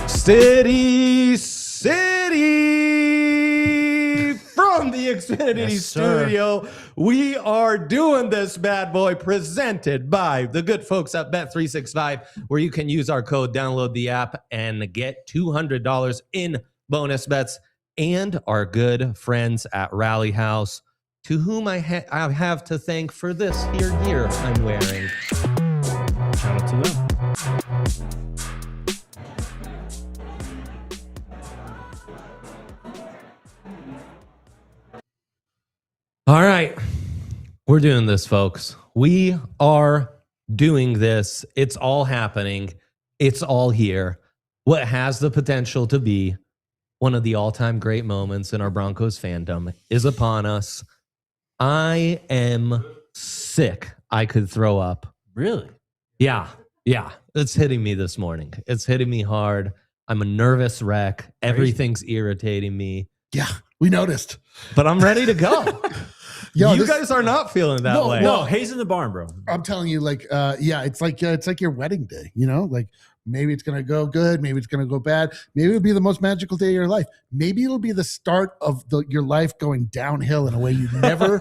Stiddy City from the Xfinity Studio. We are doing this bad boy presented by the good folks at Bet365, where you can use our code, download the app, and get $200 in bonus bets, and our good friends at Rally House, to whom I have to thank for this here gear I'm wearing. Shout out to them. All right, we're doing this, folks. We are doing this. It's all happening. It's all here. What has the potential to be one of the all-time great moments in our Broncos fandom is upon us. I am sick. I could throw up. Really? Yeah. It's hitting me this morning. It's hitting me hard. I'm a nervous wreck. Everything's irritating me. Yeah, we noticed. But I'm ready to go. Yo, you guys are not feeling that way. No, Hayes in the barn, bro. I'm telling you, it's like your wedding day, you know? Like, maybe it's gonna go good, maybe it's gonna go bad, maybe it'll be the most magical day of your life. Maybe it'll be the start of your life going downhill in a way you never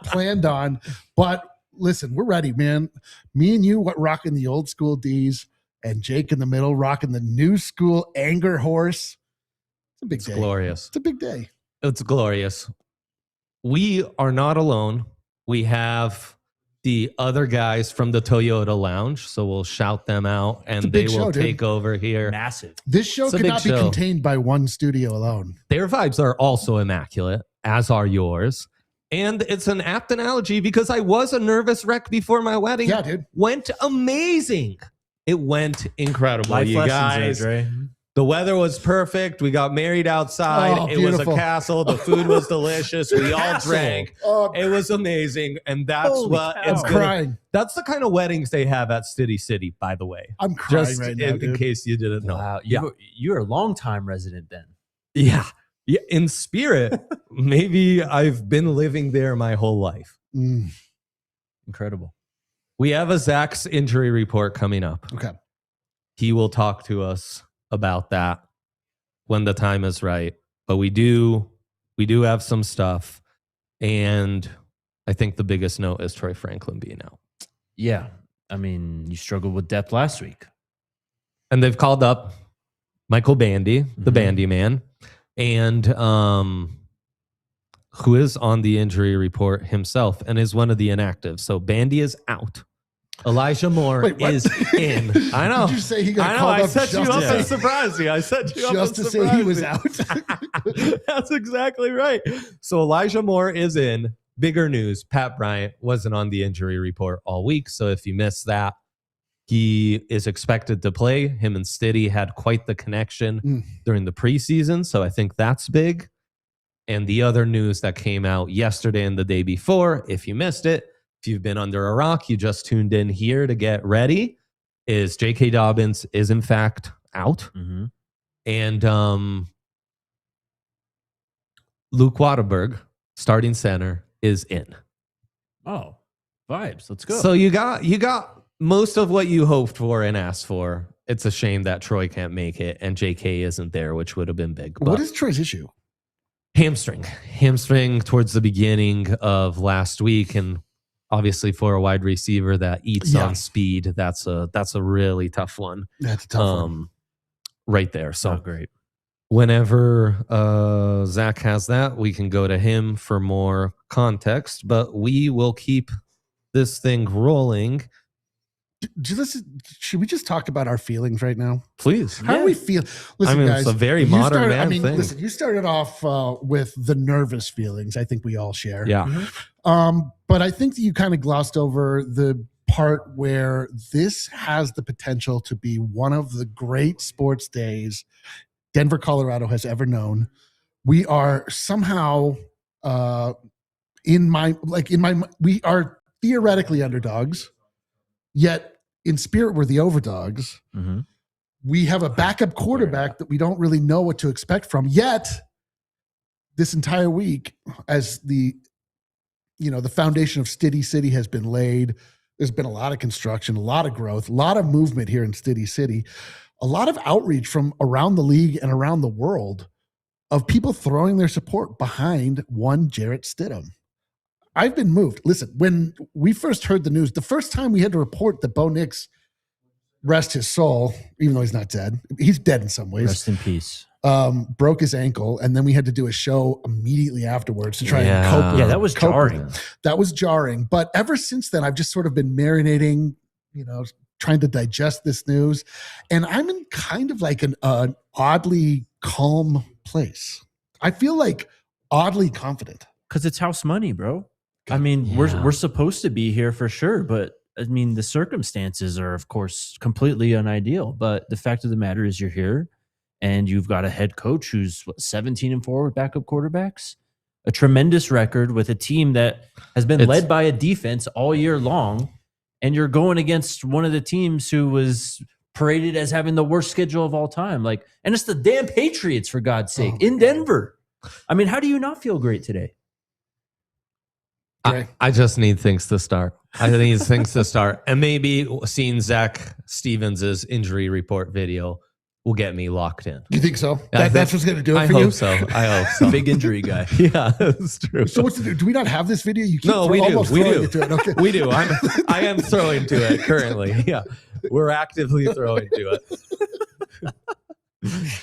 planned on. But listen, we're ready, man. Me and you rocking the old school D's, and Jake in the middle rocking the new school anger horse. It's a big day. Glorious. It's a big day. It's glorious. We are not alone. We have the other guys from the Toyota Lounge, so we'll shout them out, and they will take over here. Massive. This show could not be contained by one studio alone. Their vibes are also immaculate, as are yours. And it's an apt analogy because I was a nervous wreck before my wedding. Yeah, dude. Went amazing. It went incredible, Life you lessons, guys. Dre. The weather was perfect. We got married outside. Oh, it was a beautiful. castle. The food was delicious. We all drank. Oh, It was amazing. And that's Holy what cow. it's I'm gonna, crying. that's the kind of weddings they have at Stiddy City, by the way. I'm crying Just right now, in dude. case you didn't know. Wow. Yeah. You're a longtime resident then. Yeah. In spirit, maybe I've been living there my whole life. Mm, Incredible. We have a Zach's injury report coming up. okay. He will talk to us about that when the time is right. But we do have some stuff. And I think the biggest note is Troy Franklin being out. Yeah. I mean, you struggled with depth last week. And they've called up Michael Bandy, the Bandy man, and who is on the injury report himself and is one of the inactives. So Bandy is out. Elijah Moore is in. I know. Did you say he got I know. called I up set you just up to and say- surprised you. I set you up just and to say he was surprised out? you. That's exactly right. So Elijah Moore is in. Bigger news, Pat Bryant wasn't on the injury report all week. So if you missed that, he is expected to play. Him and Stiddy had quite the connection during the preseason. So I think that's big. And the other news that came out yesterday and the day before, if you missed it, if you've been under a rock, you just tuned in here to get ready, is J.K. Dobbins is in fact out. Mm-hmm. And Luke Waterberg, starting center, is in. Oh, vibes. Let's go. So you got most of what you hoped for and asked for. It's a shame that Troy can't make it and J.K. isn't there, which would have been big. But What is Troy's issue? Hamstring towards the beginning of last week, and obviously for a wide receiver that eats on speed, that's a really tough one. That's a tough one. Right there. So great. Whenever Zach has that, we can go to him for more context, but we will keep this thing rolling. Should we just talk about our feelings right now? Please. How do we feel? Listen, it's guys, a very you modern started- man thing. Listen, you started off with the nervous feelings. I think we all share. Yeah. But I think that you kind of glossed over the part where this has the potential to be one of the great sports days Denver, Colorado has ever known. We are somehow we are theoretically underdogs, yet in spirit we're the overdogs. Mm-hmm. We have a backup quarterback that we don't really know what to expect from, yet this entire week, as the foundation of Stiddy City has been laid, there's been a lot of construction, a lot of growth, a lot of movement here in Stiddy City, a lot of outreach from around the league and around the world of people throwing their support behind one Jarrett Stidham. I've been moved. Listen, when we first heard the news, the first time we had to report that Bo Nix, rest his soul, even though he's not dead, he's dead in some ways. Rest in peace. Broke his ankle, and then we had to do a show immediately afterwards to try and cope with Yeah, that was jarring. That was jarring. But ever since then, I've just sort of been marinating, trying to digest this news. And I'm in kind of like an oddly calm place. I feel like oddly confident. Because it's house money, bro. I mean, we're supposed to be here for sure, but I mean, the circumstances are, of course, completely unideal. But the fact of the matter is you're here. And you've got a head coach who's 17-4 with backup quarterbacks, a tremendous record with a team that has been led by a defense all year long. And you're going against one of the teams who was paraded as having the worst schedule of all time. And it's the damn Patriots, for God's sake, in Denver. I mean, how do you not feel great today? I just need things to start. I need things to start. And maybe seeing Zach Stevens' injury report video will get me locked in. You think so? That's what's going to do it for you? I hope so. Big injury guy. Yeah, that's true. So do we not have this video? You keep no, we do. We do. To it. Okay. We do. I am throwing to it currently. Yeah, we're actively throwing to it.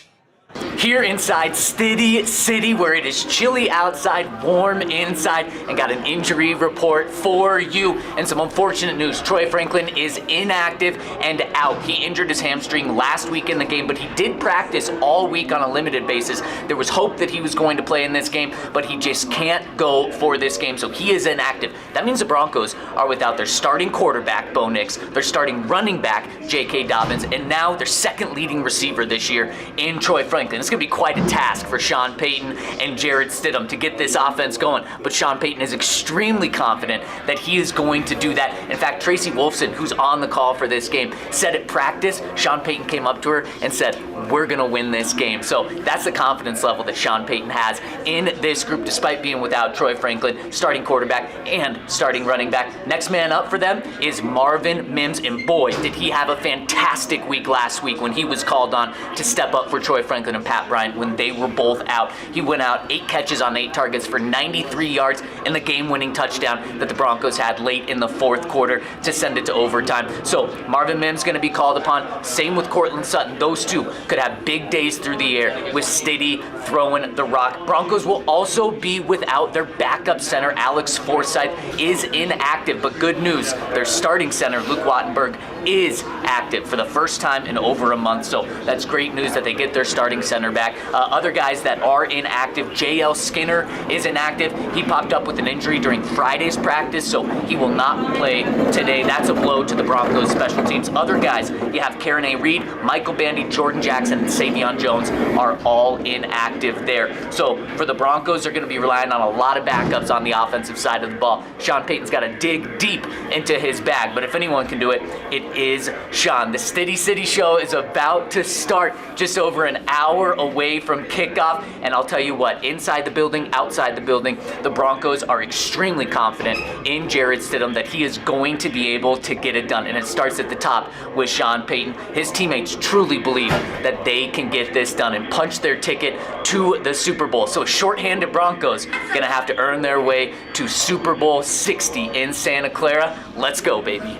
Here inside Stiddy City, where it is chilly outside, warm inside, and got an injury report for you. And some unfortunate news. Troy Franklin is inactive and out. He injured his hamstring last week in the game, but he did practice all week on a limited basis. There was hope that he was going to play in this game, but he just can't go for this game, so he is inactive. That means the Broncos are without their starting quarterback, Bo Nix, their starting running back, J.K. Dobbins, and now their second leading receiver this year in Troy Franklin. It's going to be quite a task for Sean Payton and Jarrett Stidham to get this offense going, but Sean Payton is extremely confident that he is going to do that. In fact, Tracy Wolfson, who's on the call for this game, said at practice, Sean Payton came up to her and said, we're going to win this game. So that's the confidence level that Sean Payton has in this group, despite being without Troy Franklin, starting quarterback and starting running back. Next man up for them is Marvin Mims, and boy, did he have a fantastic week last week when he was called on to step up for Troy Franklin and Pat Bryant when they were both out. He went out 8 catches on 8 targets for 93 yards and the game-winning touchdown that the Broncos had late in the fourth quarter to send it to overtime. So Marvin Mims going to be called upon. Same with Cortland Sutton. Those two could have big days through the air with Stiddy throwing the rock. Broncos will also be without their backup center. Alex Forsythe is inactive, but good news, their starting center, Luke Wattenberg, is active for the first time in over a month. So that's great news that they get their starting center back. Other guys that are inactive, J.L. Skinner is inactive. He popped up with an injury during Friday's practice, so he will not play today. That's a blow to the Broncos special teams. Other guys, you have Karen A. Reed, Michael Bandy, Jordan Jackson, and Savion Jones are all inactive there. So for the Broncos, they're going to be relying on a lot of backups on the offensive side of the ball. Sean Payton's got to dig deep into his bag, but if anyone can do it, it is Sean. The Stiddy City show is about to start just over an hour away from kickoff, and I'll tell you what, inside the building, outside the building, the Broncos are extremely confident in Jarrett Stidham that he is going to be able to get it done, and it starts at the top with Sean Payton. His teammates truly believe that they can get this done and punch their ticket to the Super Bowl. So shorthanded Broncos gonna have to earn their way to Super Bowl 60 in Santa Clara. Let's go, baby.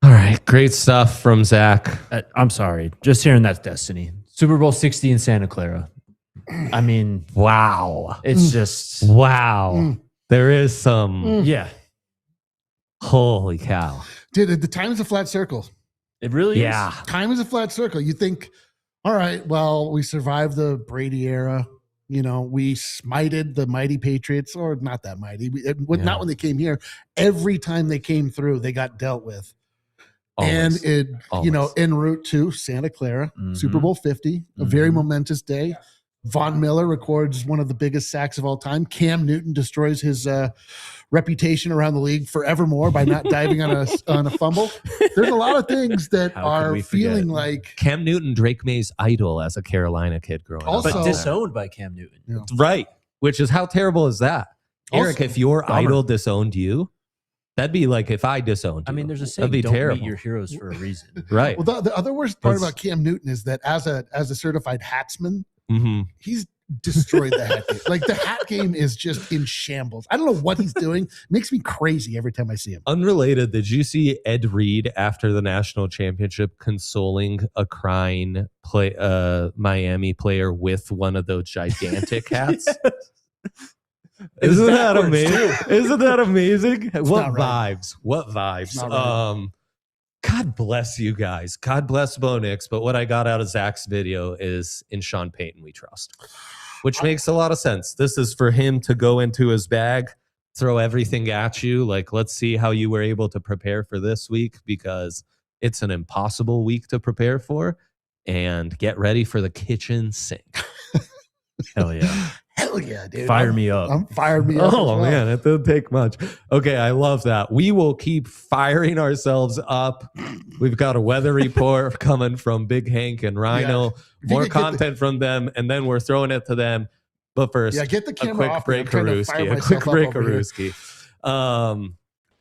All right, great stuff from Zach. I'm sorry, just hearing that's destiny. Super Bowl 60 in Santa Clara. I mean, Wow. it's just Wow. There is some. yeah. Holy cow. Dude, the time is a flat circle. It really Yeah. is. Time is a flat circle. You think, all right, well, we survived the Brady era. we smited the mighty Patriots, or not that mighty. Not when they came here. Every time they came through, they got dealt with. Always. And en route to Santa Clara, Super Bowl 50, a very momentous day. Von Miller records one of the biggest sacks of all time. Cam Newton destroys his reputation around the league forevermore by not diving on a fumble. There's a lot of things that are feeling like Cam Newton, Drake May's idol as a Carolina kid growing up. But disowned by Cam Newton. Yeah. Right. Which is how terrible is that? Eric, if your idol disowned you, that'd be like if I disowned you. I mean, there's a saying, be don't terrible. meet your heroes for a reason. Right. Well, the other worst part about Cam Newton is that as a certified hatsman, he's destroyed the hat game. Like the hat game is just in shambles. I don't know what he's doing. It makes me crazy every time I see him. Unrelated, did you see Ed Reed after the national championship consoling a crying Miami player with one of those gigantic hats? Isn't that amazing? Isn't that amazing? What vibes? What vibes? God bless you guys. God bless Bo Nix. But what I got out of Zach's video is in Sean Payton we trust, which makes a lot of sense. This is for him to go into his bag, throw everything at you. Like, let's see how you were able to prepare for this week, because it's an impossible week to prepare for. And get ready for the kitchen sink. Hell yeah. Hell yeah, dude. Fire me up. I'm fired me up. Oh, man, it didn't take much. Okay, I love that. We will keep firing ourselves up. We've got a weather report coming from Big Hank and Rhino. More content from them, and then we're throwing it to them. But first, get the camera a off. quick break, Karooski.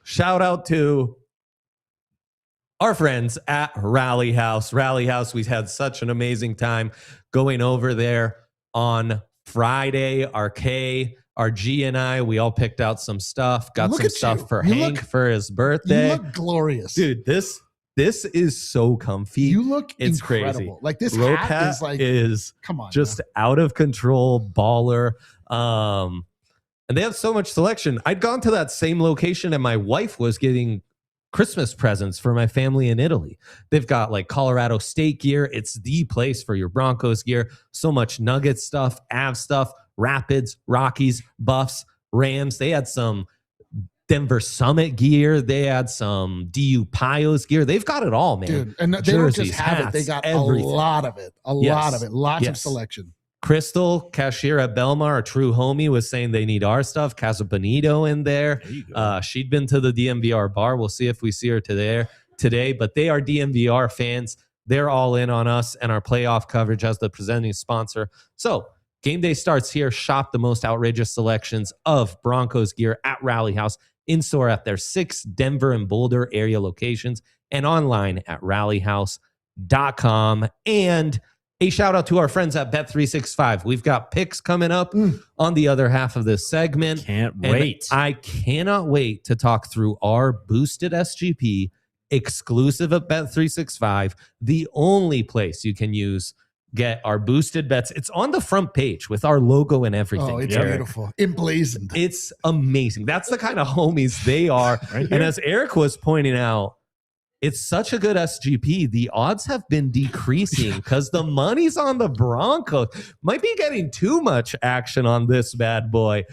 Shout out to our friends at Rally House. Rally House, we've had such an amazing time going over there on Friday. Our K, our G, and I, we all picked out some stuff. Got some stuff for Hank for his birthday. You look glorious, dude. This is so comfy. You look it's incredible. Crazy. Like this rope hat is like, come on, just out of control baller. And they have so much selection. I'd gone to that same location, and my wife was getting Christmas presents for my family in Italy. They've got like Colorado State gear. It's the place for your Broncos gear. So much Nuggets stuff, Avs stuff, Rapids, Rockies, Buffs, Rams. They had some Denver Summit gear. They had some DU Pios gear. They've got it all, man. Dude, and they don't just have it. They got everything. A lot of it. Lots of selection. Crystal, cashier at Belmar, our true homie, was saying they need our stuff. Casa Bonito in there. She'd been to the DNVR bar. We'll see if we see her today. But they are DNVR fans. They're all in on us and our playoff coverage as the presenting sponsor. So game day starts here. Shop the most outrageous selections of Broncos gear at Rally House, in-store at their 6 Denver and Boulder area locations, and online at rallyhouse.com. And a shout out to our friends at Bet365. We've got picks coming up on the other half of this segment. Can't wait. I cannot wait to talk through our boosted SGP exclusive at Bet365, the only place you can get our boosted bets. It's on the front page with our logo and everything. Oh, it's beautiful. Emblazoned. It's amazing. That's the kind of homies they are. And as Eric was pointing out, it's such a good SGP. The odds have been decreasing because the money's on the Broncos. Might be getting too much action on this bad boy.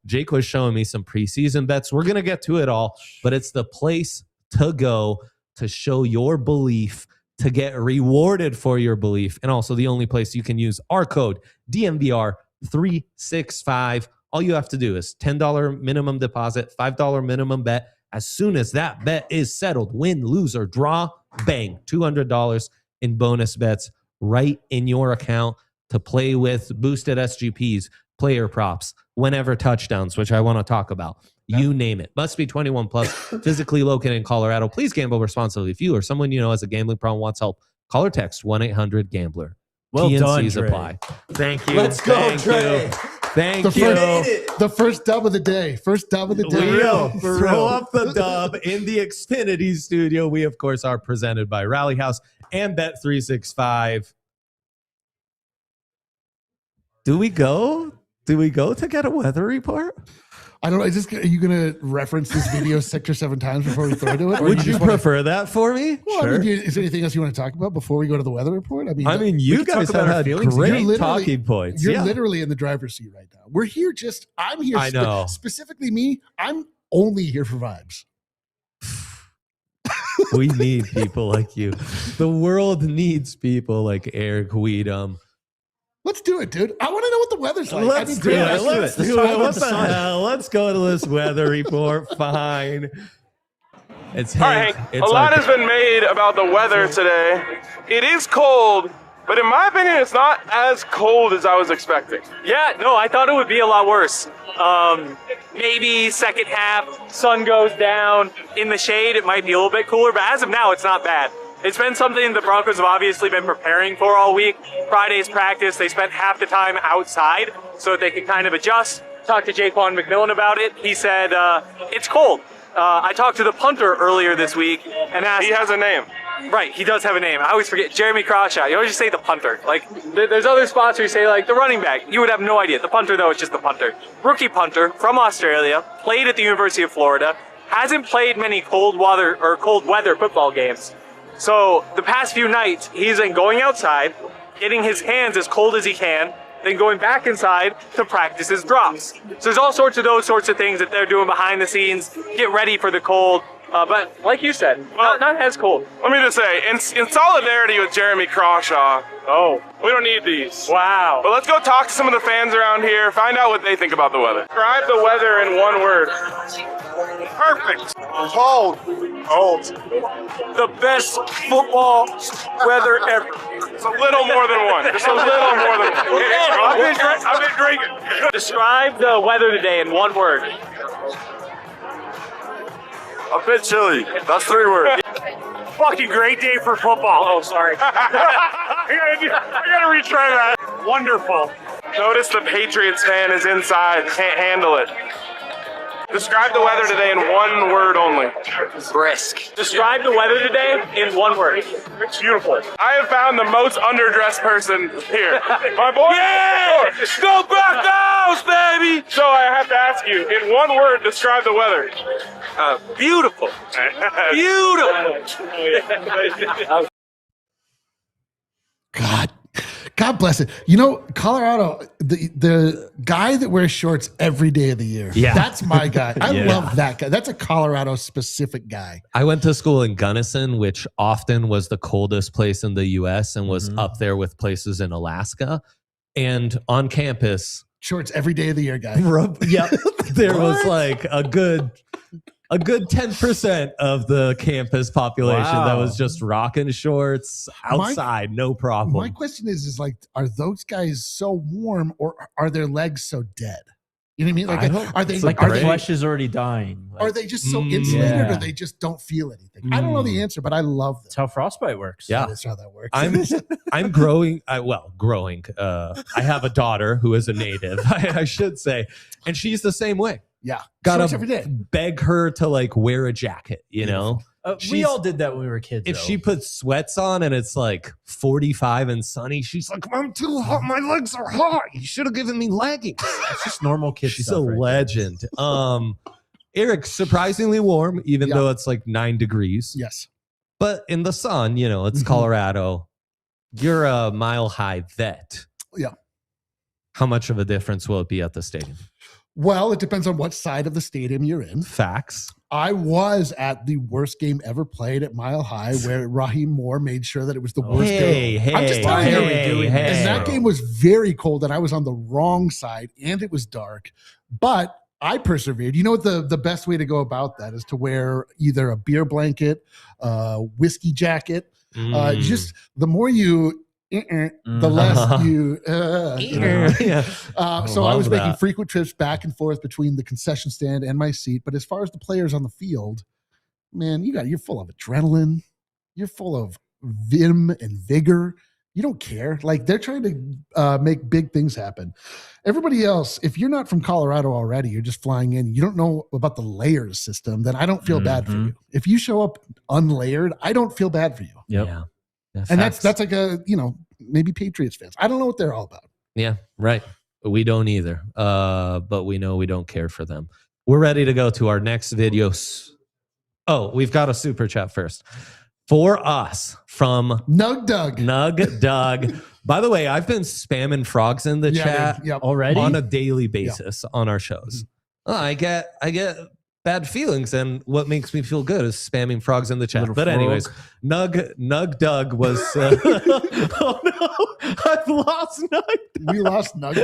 Jake was showing me some preseason bets. We're going to get to it all, but it's the place to go to show your belief, to get rewarded for your belief, and also the only place you can use our code DNVR365. All you have to do is $10 minimum deposit, $5 minimum bet. As soon as that bet is settled, win, lose, or draw, bang, $200 in bonus bets right in your account to play with boosted SGPs, player props, whenever touchdowns, which I want to talk about. You name it. Must be 21 plus, physically located in Colorado. Please gamble responsibly. If you or someone you know has a gambling problem, wants help, call or text 1-800-GAMBLER. Well done, Trey. Apply. Thank you. Let's go, Trey. Thank you. The first dub of the day. First dub of the day. We'll throw up the dub in the Xfinity studio. We, of course, are presented by Rally House and Bet365. Do we go to get a weather report? I don't know. Are you going to reference this video 6 or 7 times before we throw to it? Would you prefer that for me? Well, Sure. I mean, is there anything else you want to talk about before we go to the weather report? You guys have had great talking points. You're literally in the driver's seat right now. We're here I'm here. I know. Specifically me, I'm only here for vibes. We need people like you. The world needs people like Eric Weedham. Let's do it, dude. I want to know what the weather's like. Let's do it. Let's do it. What the hell? Let's go to this weather report. Fine. It's Hank. All right, a lot has been made about the weather today. It is cold, but in my opinion, it's not as cold as I was expecting. Yeah, no, I thought it would be a lot worse. Maybe second half, sun goes down, in the shade, it might be a little bit cooler, but as of now, it's not bad. It's been something the Broncos have obviously been preparing for all week. Friday's practice, they spent half the time outside so that they could kind of adjust. Talked to Jaquan McMillan about it. He said, it's cold. I talked to the punter earlier this week and asked... He has a name. Right, he does have a name. I always forget. Jeremy Crawshaw. You always just say the punter. Like, there's other spots where you say, like, the running back. You would have no idea. The punter, though, is just the punter. Rookie punter from Australia, played at the University of Florida, hasn't played many cold weather football games. So the past few nights, he's been going outside, getting his hands as cold as he can, then going back inside to practice his drops. So there's all sorts of those sorts of things that they're doing behind the scenes, get ready for the cold. But like you said, not as cold. Let me just say, in solidarity with Jeremy Crawshaw, we don't need these. Wow. But let's go talk to some of the fans around here, find out what they think about the weather. Describe the weather in one word. Perfect. Cold. The best football weather ever. It's a little more than one. Just a little more than one. I've been drinking. Describe the weather today in one word. A bit chilly. That's 3 words. Fucking great day for football. Oh, sorry. I gotta retry that. Wonderful. Notice the Patriots fan is inside. Can't handle it. Describe the weather today in one word only. Brisk. Describe the weather today in one word. It's beautiful. I have found the most underdressed person here. My boy. Yeah! Go Broncos, baby! So I have to ask you, in one word, describe the weather. Beautiful. Beautiful. God bless it. You know, Colorado, the guy that wears shorts every day of the year. Yeah. That's my guy. I love that guy. That's a Colorado specific guy. I went to school in Gunnison, which often was the coldest place in the U.S. and was up there with places in Alaska. And on campus, Shorts every day of the year, guy. there was like a good 10% of the campus population that was just rocking shorts outside, no problem. My question is like, are those guys so warm or are their legs so dead? You know what I mean? Like, are they Like the flesh is already dying. Like, are they just so insulated or they just don't feel anything? I don't know the answer, but I love them. that's how frostbite works. Yeah. That's how that works. I'm growing. Growing. I have a daughter who is a native, I should say, and she's the same way. Yeah. Gotta every day. beg her to like wear a jacket, you know? We all did that when we were kids. If though. she puts sweats on and it's like 45 and sunny, she's like, I'm too hot. My legs are hot. You should have given me leggings. It's just normal kid She's stuff. a legend. Eric, surprisingly warm, even though it's like 9 degrees. Yes. But in the sun, you know, it's Colorado. You're a Mile High vet. Yeah. How much of a difference will it be at the stadium? Well, it depends on what side of the stadium you're in. Facts. I was at the worst game ever played at Mile High where Raheem Moore made sure that it was the worst game. I'm just telling you. And that game was very cold and I was on the wrong side and it was dark. But I persevered. You know what the best way to go about that is to wear either a beer blanket, whiskey jacket. Just the more you the less you so I was making frequent trips back and forth between the concession stand and my seat. But as far as the players on the field, man, you're full of adrenaline, you're full of vim and vigor. You don't care. Like, they're trying to make big things happen. Everybody else, if you're not from Colorado already, you're just flying in, you don't know about the layers system, then I don't feel bad for you. If you show up unlayered, I don't feel bad for you. Yeah. And that's like a, maybe Patriots fans. I don't know what they're all about. Yeah, right. We don't either. But we know we don't care for them. we're ready to go to our next video. Oh, we've got a super chat first. For us from Nug Doug. By the way, I've been spamming frogs in the chat already on a daily basis on our shows. I get bad feelings, and what makes me feel good is spamming frogs in the chat. But anyways, Nug Doug was oh no, I've lost Nug. We lost Nug.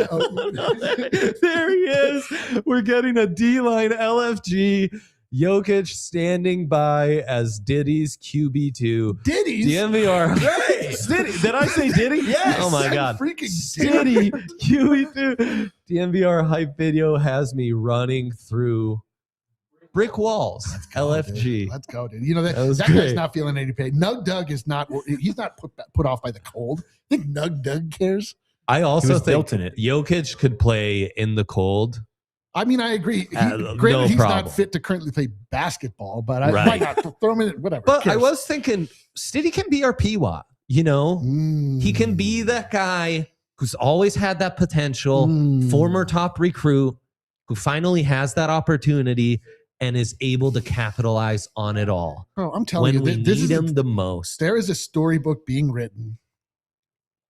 There he is. We're getting a D-line LFG. Jokic standing by as Diddy's QB2. Diddy's? DNVR. Hey. Stiddy. Did I say Diddy? Yes. Oh my God. Freaking Stiddy QB2. DNVR hype video has me running through brick walls. LFG. Let's go, dude. You know that was guy's great. not feeling any pain. Nug Doug is not. He's not put off by the cold. I think Nug Doug cares. I also was think built in it. Jokic could play in the cold. I mean, I agree. No Granted, he's problem. not fit to currently play basketball, but Right. why not throw him in? Whatever. But Who I cares? was thinking Stiddy can be our P-Watt, you know? He can Mm. be that guy who's always had that potential, Mm. former top recruit, who finally has that opportunity and is able to capitalize on it all Bro, I'm telling when you, we this need is him the most. there is a storybook being written,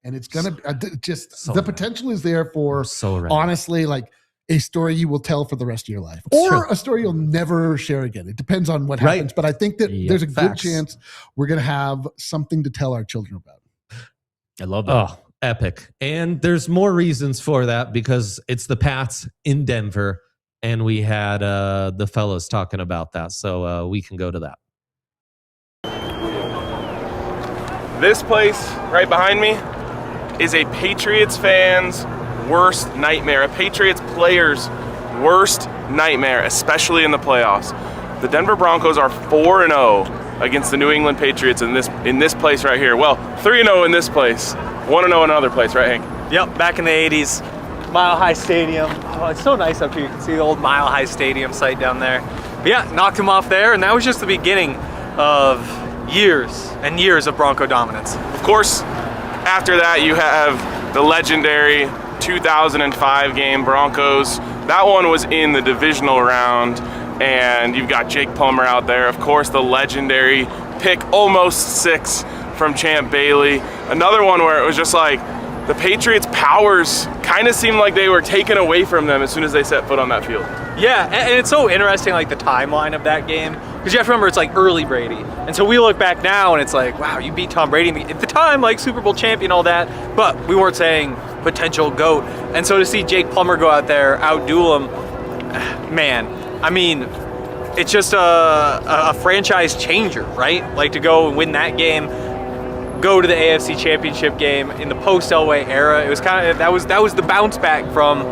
and it's gonna just So the right. potential is there for So right. honestly, like a story you will tell for the rest of your life, It's or true. a story you'll never share again. It depends on what Right. happens, but I think that Yep. there's a good Facts. chance we're gonna have something to tell our children about. I love that. Oh, epic. And there's more reasons for that because it's the Pats in Denver. And we had the fellows talking about that. So we can go to that. This place right behind me is a Patriots fan's worst nightmare, a Patriots player's worst nightmare, especially in the playoffs. The Denver Broncos are 4-0 against the New England Patriots in this place right here. Well, 3-0 in this place, 1-0 in another place, right, Hank? Yep, back in the 80s, Mile High Stadium. Oh, it's so nice up here. You can see the old Mile High Stadium site down there. But yeah, knocked him off there, and that was just the beginning of years and years of Bronco dominance. Of course, after that you have the legendary 2005 game, Broncos. That one was in the divisional round, and you've got Jake Plummer out there. Of course, the legendary pick almost 6 from Champ Bailey. Another one where it was just like the Patriots' powers kind of seemed like they were taken away from them as soon as they set foot on that field. Yeah, and it's so interesting, like the timeline of that game, because you have to remember it's like early Brady, and so we look back now and it's like, wow, you beat Tom Brady at the time, like Super Bowl champion, all that, but we weren't saying potential GOAT. And so to see Jake Plummer go out there, outduel him, man, I mean, it's just a franchise changer, right? Like to go and win that game, go to the AFC Championship game in the post Elway era. It was kind of that was the bounce back from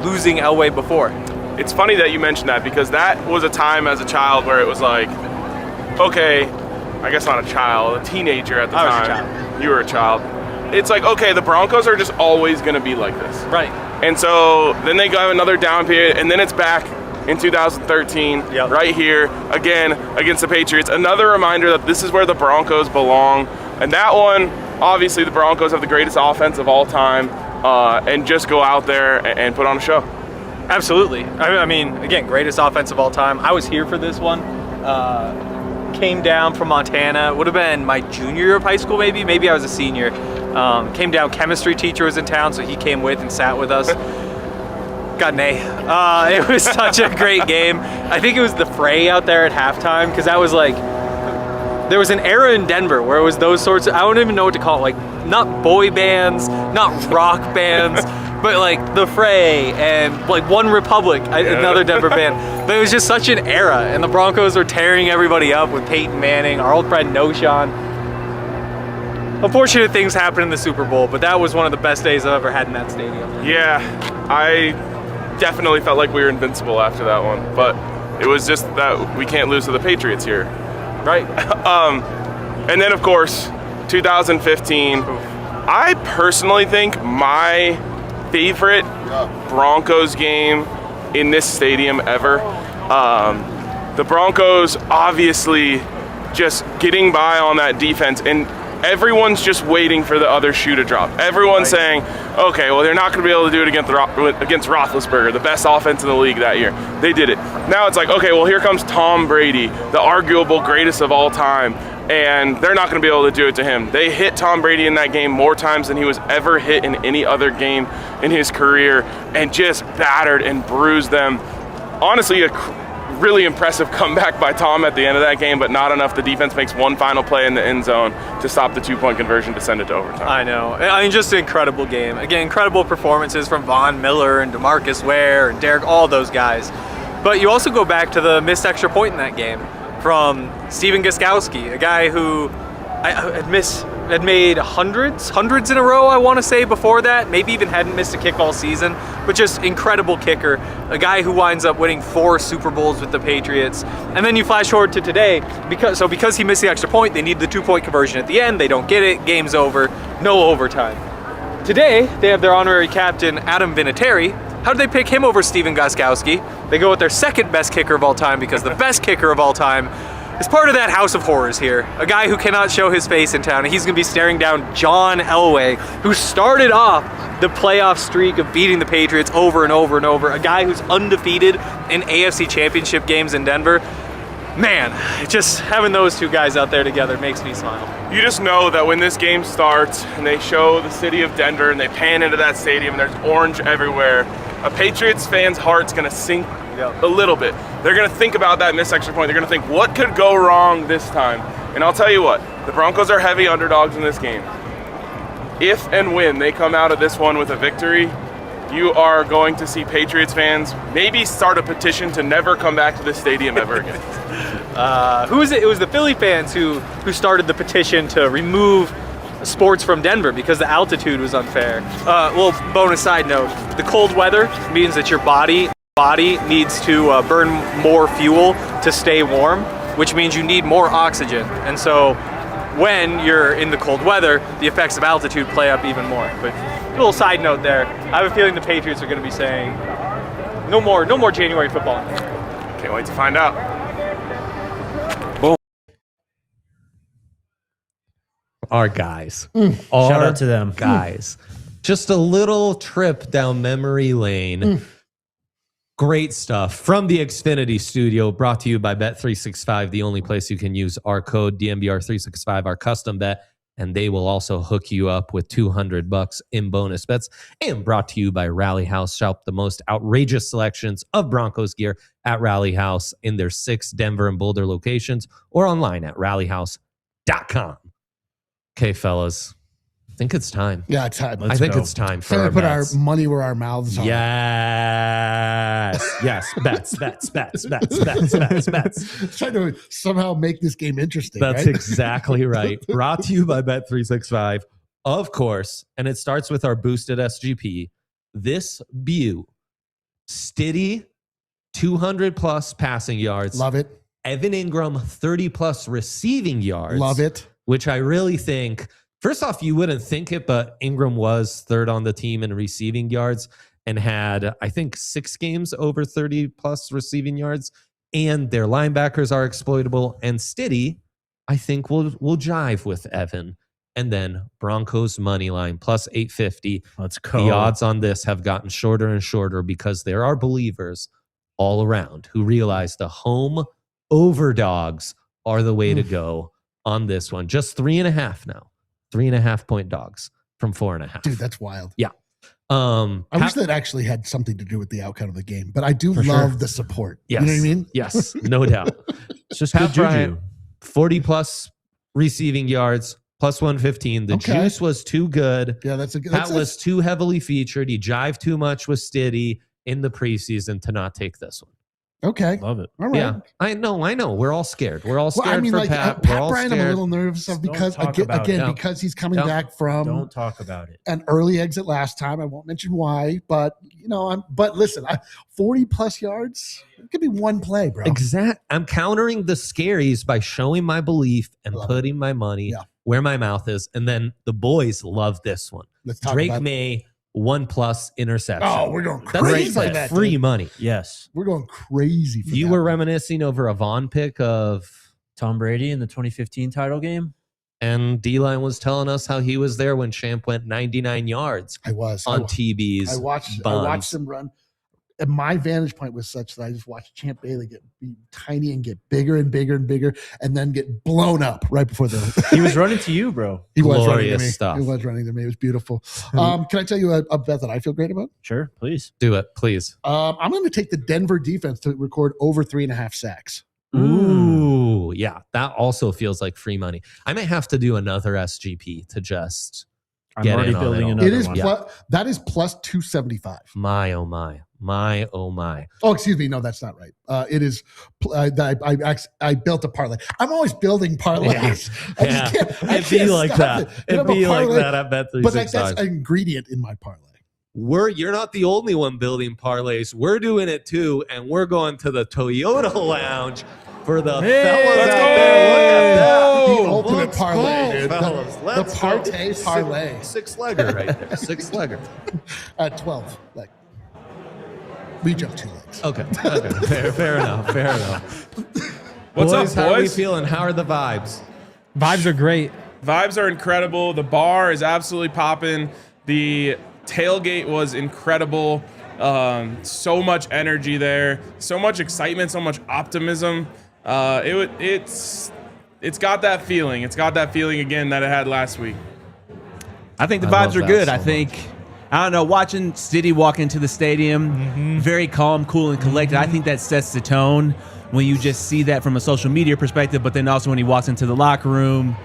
losing Elway before. It's funny that you mentioned that because that was a time as a child where it was like, okay, I guess not a child, a teenager at the I was time. a child. You were a child. It's like, okay, the Broncos are just always going to be like this. Right. And so then they got another down period, and then it's back in 2013, right here, again, against the Patriots. Another reminder that this is where the Broncos belong. And that one, obviously the Broncos have the greatest offense of all time, and just go out there and put on a show. Absolutely. I mean, again, greatest offense of all time. I was here for this one. Came down from Montana. Would have been my junior year of high school, maybe. Maybe I was a senior. Came down. Chemistry teacher was in town, so he came with and sat with us. Got an A. It was such a great game. I think it was the fray out there at halftime because that was like, there was an era in Denver where it was those sorts of, I don't even know what to call it, like not boy bands, not rock bands, but like the Fray and like One Republic, another Denver band. But it was just such an era, and the Broncos were tearing everybody up with Peyton Manning, our old friend Noshawn. Unfortunate things happened in the Super Bowl, but that was one of the best days I've ever had in that stadium. Yeah, I definitely felt like we were invincible after that one, but it was just that we can't lose to the Patriots here. Right. And then, of course, 2015. I personally think my favorite Broncos game in this stadium ever. The Broncos obviously just getting by on that defense. And everyone's just waiting for the other shoe to drop. Everyone's saying, okay, well, they're not going to be able to do it against Roethlisberger, the best offense in the league that year. They did it. Now it's like, okay, well, here comes Tom Brady, the arguable greatest of all time, and they're not going to be able to do it to him. They hit Tom Brady in that game more times than he was ever hit in any other game in his career, and just battered and bruised them. Honestly, really impressive comeback by Tom at the end of that game, but not enough. The defense makes one final play in the end zone to stop the 2-point conversion to send it to overtime. I know. I mean, just an incredible game. Again, incredible performances from Von Miller and DeMarcus Ware and Derek, all those guys. But you also go back to the missed extra point in that game from Steven Gostkowski, a guy who had made hundreds in a row, I want to say, before that. Maybe even hadn't missed a kick all season, but just incredible kicker. A guy who winds up winning 4 Super Bowls with the Patriots. And then you flash forward to today, because he missed the extra point, they need the 2-point conversion at the end. They don't get it. Game's over. No overtime. Today, they have their honorary captain, Adam Vinatieri. How did they pick him over Steven Gostkowski? They go with their second best kicker of all time, because the best kicker of all time is part of that house of horrors here. A guy who cannot show his face in town, and he's going to be staring down John Elway, who started off the playoff streak of beating the Patriots over and over and over. A guy who's undefeated in AFC Championship games in Denver. Man, just having those two guys out there together makes me smile. You just know that when this game starts and they show the city of Denver and they pan into that stadium and there's orange everywhere, a Patriots fan's heart's going to sink a little bit. They're going to think about that missed extra point. They're going to think, what could go wrong this time? And I'll tell you what, the Broncos are heavy underdogs in this game. If and when they come out of this one with a victory, you are going to see Patriots fans maybe start a petition to never come back to this stadium ever again. Who was it? It was the Philly fans who started the petition to remove sports from Denver because the altitude was unfair. Well, bonus side note, the cold weather means that your body needs to burn more fuel to stay warm, which means you need more oxygen. And so when you're in the cold weather, the effects of altitude play up even more. But a little side note there, I have a feeling the Patriots are going to be saying, no more January football. Can't wait to find out. Our guys. Shout out to them. Guys. Just a little trip down memory lane. Great stuff from the Xfinity studio, brought to you by Bet365, the only place you can use our code DNVR365, our custom bet, and they will also hook you up with $200 in bonus bets. And brought to you by Rally House. Shop the most outrageous selections of Broncos gear at Rally House in their 6 Denver and Boulder locations or online at rallyhouse.com. Okay, fellas, I think it's time. Yeah, it's time. I think it's time for Time our to put bets. our money where our mouths are. Yes. Bets. Trying to somehow make this game interesting. That's right? exactly right. Brought to you by Bet365, of course. And it starts with our boosted SGP. This Stiddy, 200 plus passing yards. Love it. Evan Ingram, 30 plus receiving yards. Love it. Which I really think, first off, you wouldn't think it, but Ingram was third on the team in receiving yards and had, I think, 6 games over 30 plus receiving yards. And their linebackers are exploitable. And Stiddy, I think, will jive with Evan. And then Broncos money line plus 850. Let's go. The odds on this have gotten shorter and shorter because there are believers all around who realize the home overdogs are the way to go on this one. Just 3.5 now. 3.5 point dogs from 4.5. Dude, that's wild. Yeah. I wish that actually had something to do with the outcome of the game, but I do For love sure. the support. Yes. You know what I mean? Yes, no doubt. It's just Pat good juju. Bryant, 40 plus receiving yards, plus 115. The Okay. juice was too good. Yeah, that's a good. Pat was too heavily featured. He jived too much with Stiddy in the preseason to not take this one. okay. Love it. All right. Yeah, I know. We're all scared. We're all scared Well, I mean, for like Pat. We're Pat all Bryant, I'm scared. a little nervous of Don't because talk about it. again, No. because he's coming Don't. back from Don't talk about it. an early exit last time. I won't mention why, but but listen, 40 plus yards. It could be one play, bro. I'm countering the scaries by showing my belief and Love putting my money Yeah. where my mouth is. And then the boys love this one. Let's talk Drake about. May 1+ interception. Oh, we're going That's crazy. like for that, free dude. money. Yes. We're going crazy. For You that. were reminiscing over a Vaughn pick of Tom Brady in the 2015 title game. And D-Line was telling us how he was there when Champ went 99 yards I was on TB's. I watched him run. And my vantage point was such that I just watched Champ Bailey be tiny and get bigger and bigger and bigger, and then get blown up right before the. He was running to you, bro. He was running to Glorious me. stuff. He was running to me. It was beautiful. Can I tell you a bet that I feel great about? Sure, please. Do it, please. I'm going to take the Denver defense to record over 3.5 sacks. Ooh, yeah. That also feels like free money. I might have to do another SGP to just I'm get already in on building it. another It is one. that is plus 275. My, oh my. My, oh my. Oh, excuse me. No, that's not right. It is. I built a parlay. I'm always building parlays. I just can't. I It'd be can't like stop that. it. It'd be like that at Bet365. But that's an ingredient in my parlay. You're not the only one building parlays. We're doing it too, and we're going to the Toyota Lounge for the fellas out there. Look at that. The ultimate Let's parlay, go, dude. fellas. The Let's go. partay parlay. Six-legger right there. Six-legger. 12. Like we jumped 2 legs. Okay. Fair enough. What's boys, up, how are we boys? feeling? How are the vibes? Vibes are great. Vibes are incredible. The bar is absolutely popping. The tailgate was incredible. So much energy there. So much excitement. So much optimism. It's got that feeling. It's got that feeling again that it had last week. I think the I love vibes are that good. so I think, I don't know, watching Stiddy walk into the stadium, very calm, cool, and collected. I think that sets the tone when you just see that from a social media perspective, but then also when he walks into the locker room.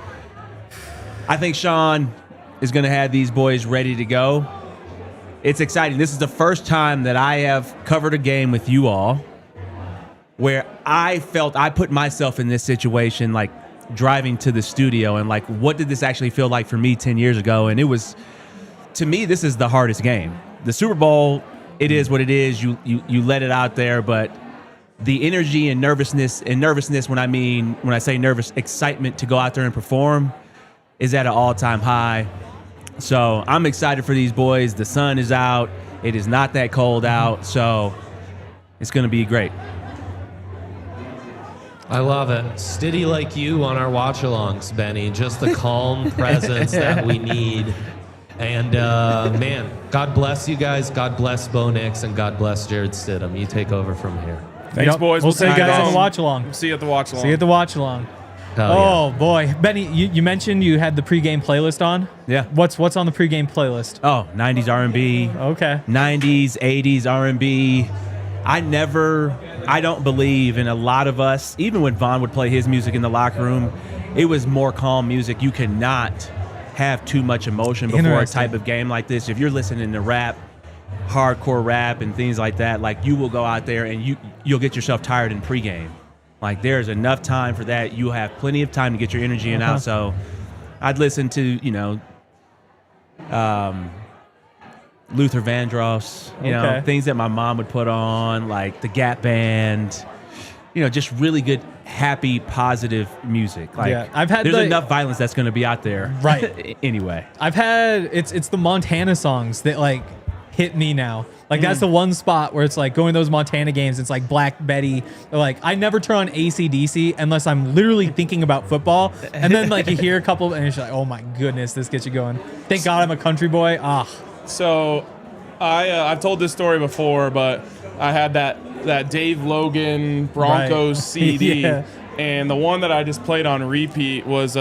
I think Sean is going to have these boys ready to go. It's exciting. This is the first time that I have covered a game with you all where I felt I put myself in this situation, like driving to the studio, and like, what did this actually feel like for me 10 years ago? And it was, to me, this is the hardest game. The Super Bowl, it is what it is. You let it out there, but the energy and nervousness when I say nervous, excitement to go out there and perform is at an all-time high. So I'm excited for these boys. The sun is out. It is not that cold out, so it's going to be great. I love it. Stiddy like you on our watch-alongs, Benny. Just the calm presence that we need. And, man, God bless you guys. God bless Bo Nix, and God bless Jared Stidham. You take over from here. Thanks, Yep. boys. We'll see you see guys on guys. the watch along. See you at the watch along. See you at the watch along. Hell yeah. Oh boy, Benny, you mentioned you had the pregame playlist on. Yeah. What's on the pregame playlist? Oh, 90s R&B. Okay. 90s, 80s R&B. I don't believe in a lot of us, even when Vaughn would play his music in the locker room, it was more calm music. You cannot have too much emotion before a Interesting. type of game like this. If you're listening to rap, hardcore rap and things like that, like you will go out there and you'll get yourself tired in pregame. Like there's enough time for that. You have plenty of time to get your energy in out. So I'd listen to, Luther Vandross, Okay. things that my mom would put on, like the Gap Band, just really good, happy, positive music. Like Yeah, I've had there's the- enough violence that's going to be out there. Right. Anyway. I've had it's the Montana songs that like hit me now. Like that's the one spot where it's like going to those Montana games. It's like Black Betty. Like I never turn on AC/DC unless I'm literally thinking about football. And then like you hear a couple and it's like, oh my goodness, this gets you going. Thank God I'm a country boy. So, I've told this story before, but I had that Dave Logan Broncos Right. CD, Yeah. and the one that I just played on repeat was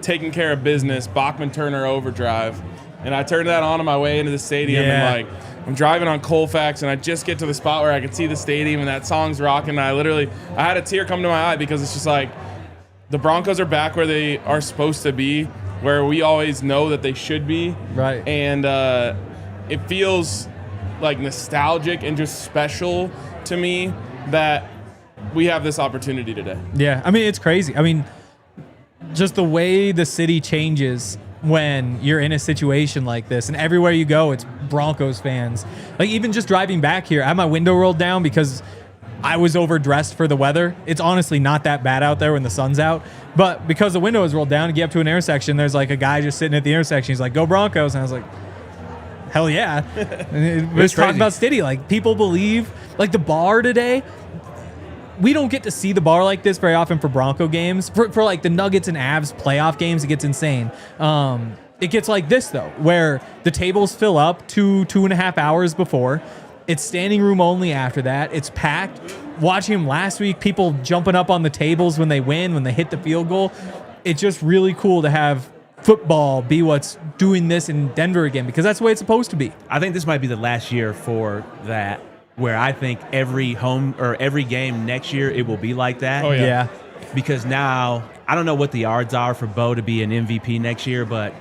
"Taking Care of Business" Bachman Turner Overdrive, and I turned that on my way into the stadium, Yeah. and like I'm driving on Colfax, and I just get to the spot where I can see the stadium, and that song's rocking. And I had a tear come to my eye because it's just like the Broncos are back where they are supposed to be, where we always know that they should be. Right. And it feels like nostalgic and just special to me that we have this opportunity today. Yeah, I mean, it's crazy. I mean, just the way the city changes when you're in a situation like this, and everywhere you go, it's Broncos fans. Like even just driving back here, I had my window rolled down because I was overdressed for the weather. It's honestly not that bad out there when the sun's out, but because the window is rolled down, you get up to an intersection, there's like a guy just sitting at the intersection. He's like, "Go Broncos," and I was like, hell yeah. And we're just talking about Stiddy. Like people believe, like the bar today, we don't get to see the bar like this very often for Bronco games. For like the Nuggets and Avs playoff games, it gets insane. It gets like this though, where the tables fill up 2.5 hours before. It's standing room only after that. It's packed. Watching him last week, people jumping up on the tables when they win, when they hit the field goal. It's just really cool to have football be what's doing this in Denver again, because that's the way it's supposed to be. I think this might be the last year for that, where I think every home or every game next year it will be like that. Oh, yeah. Because now I don't know what the odds are for Bo to be an MVP next year, but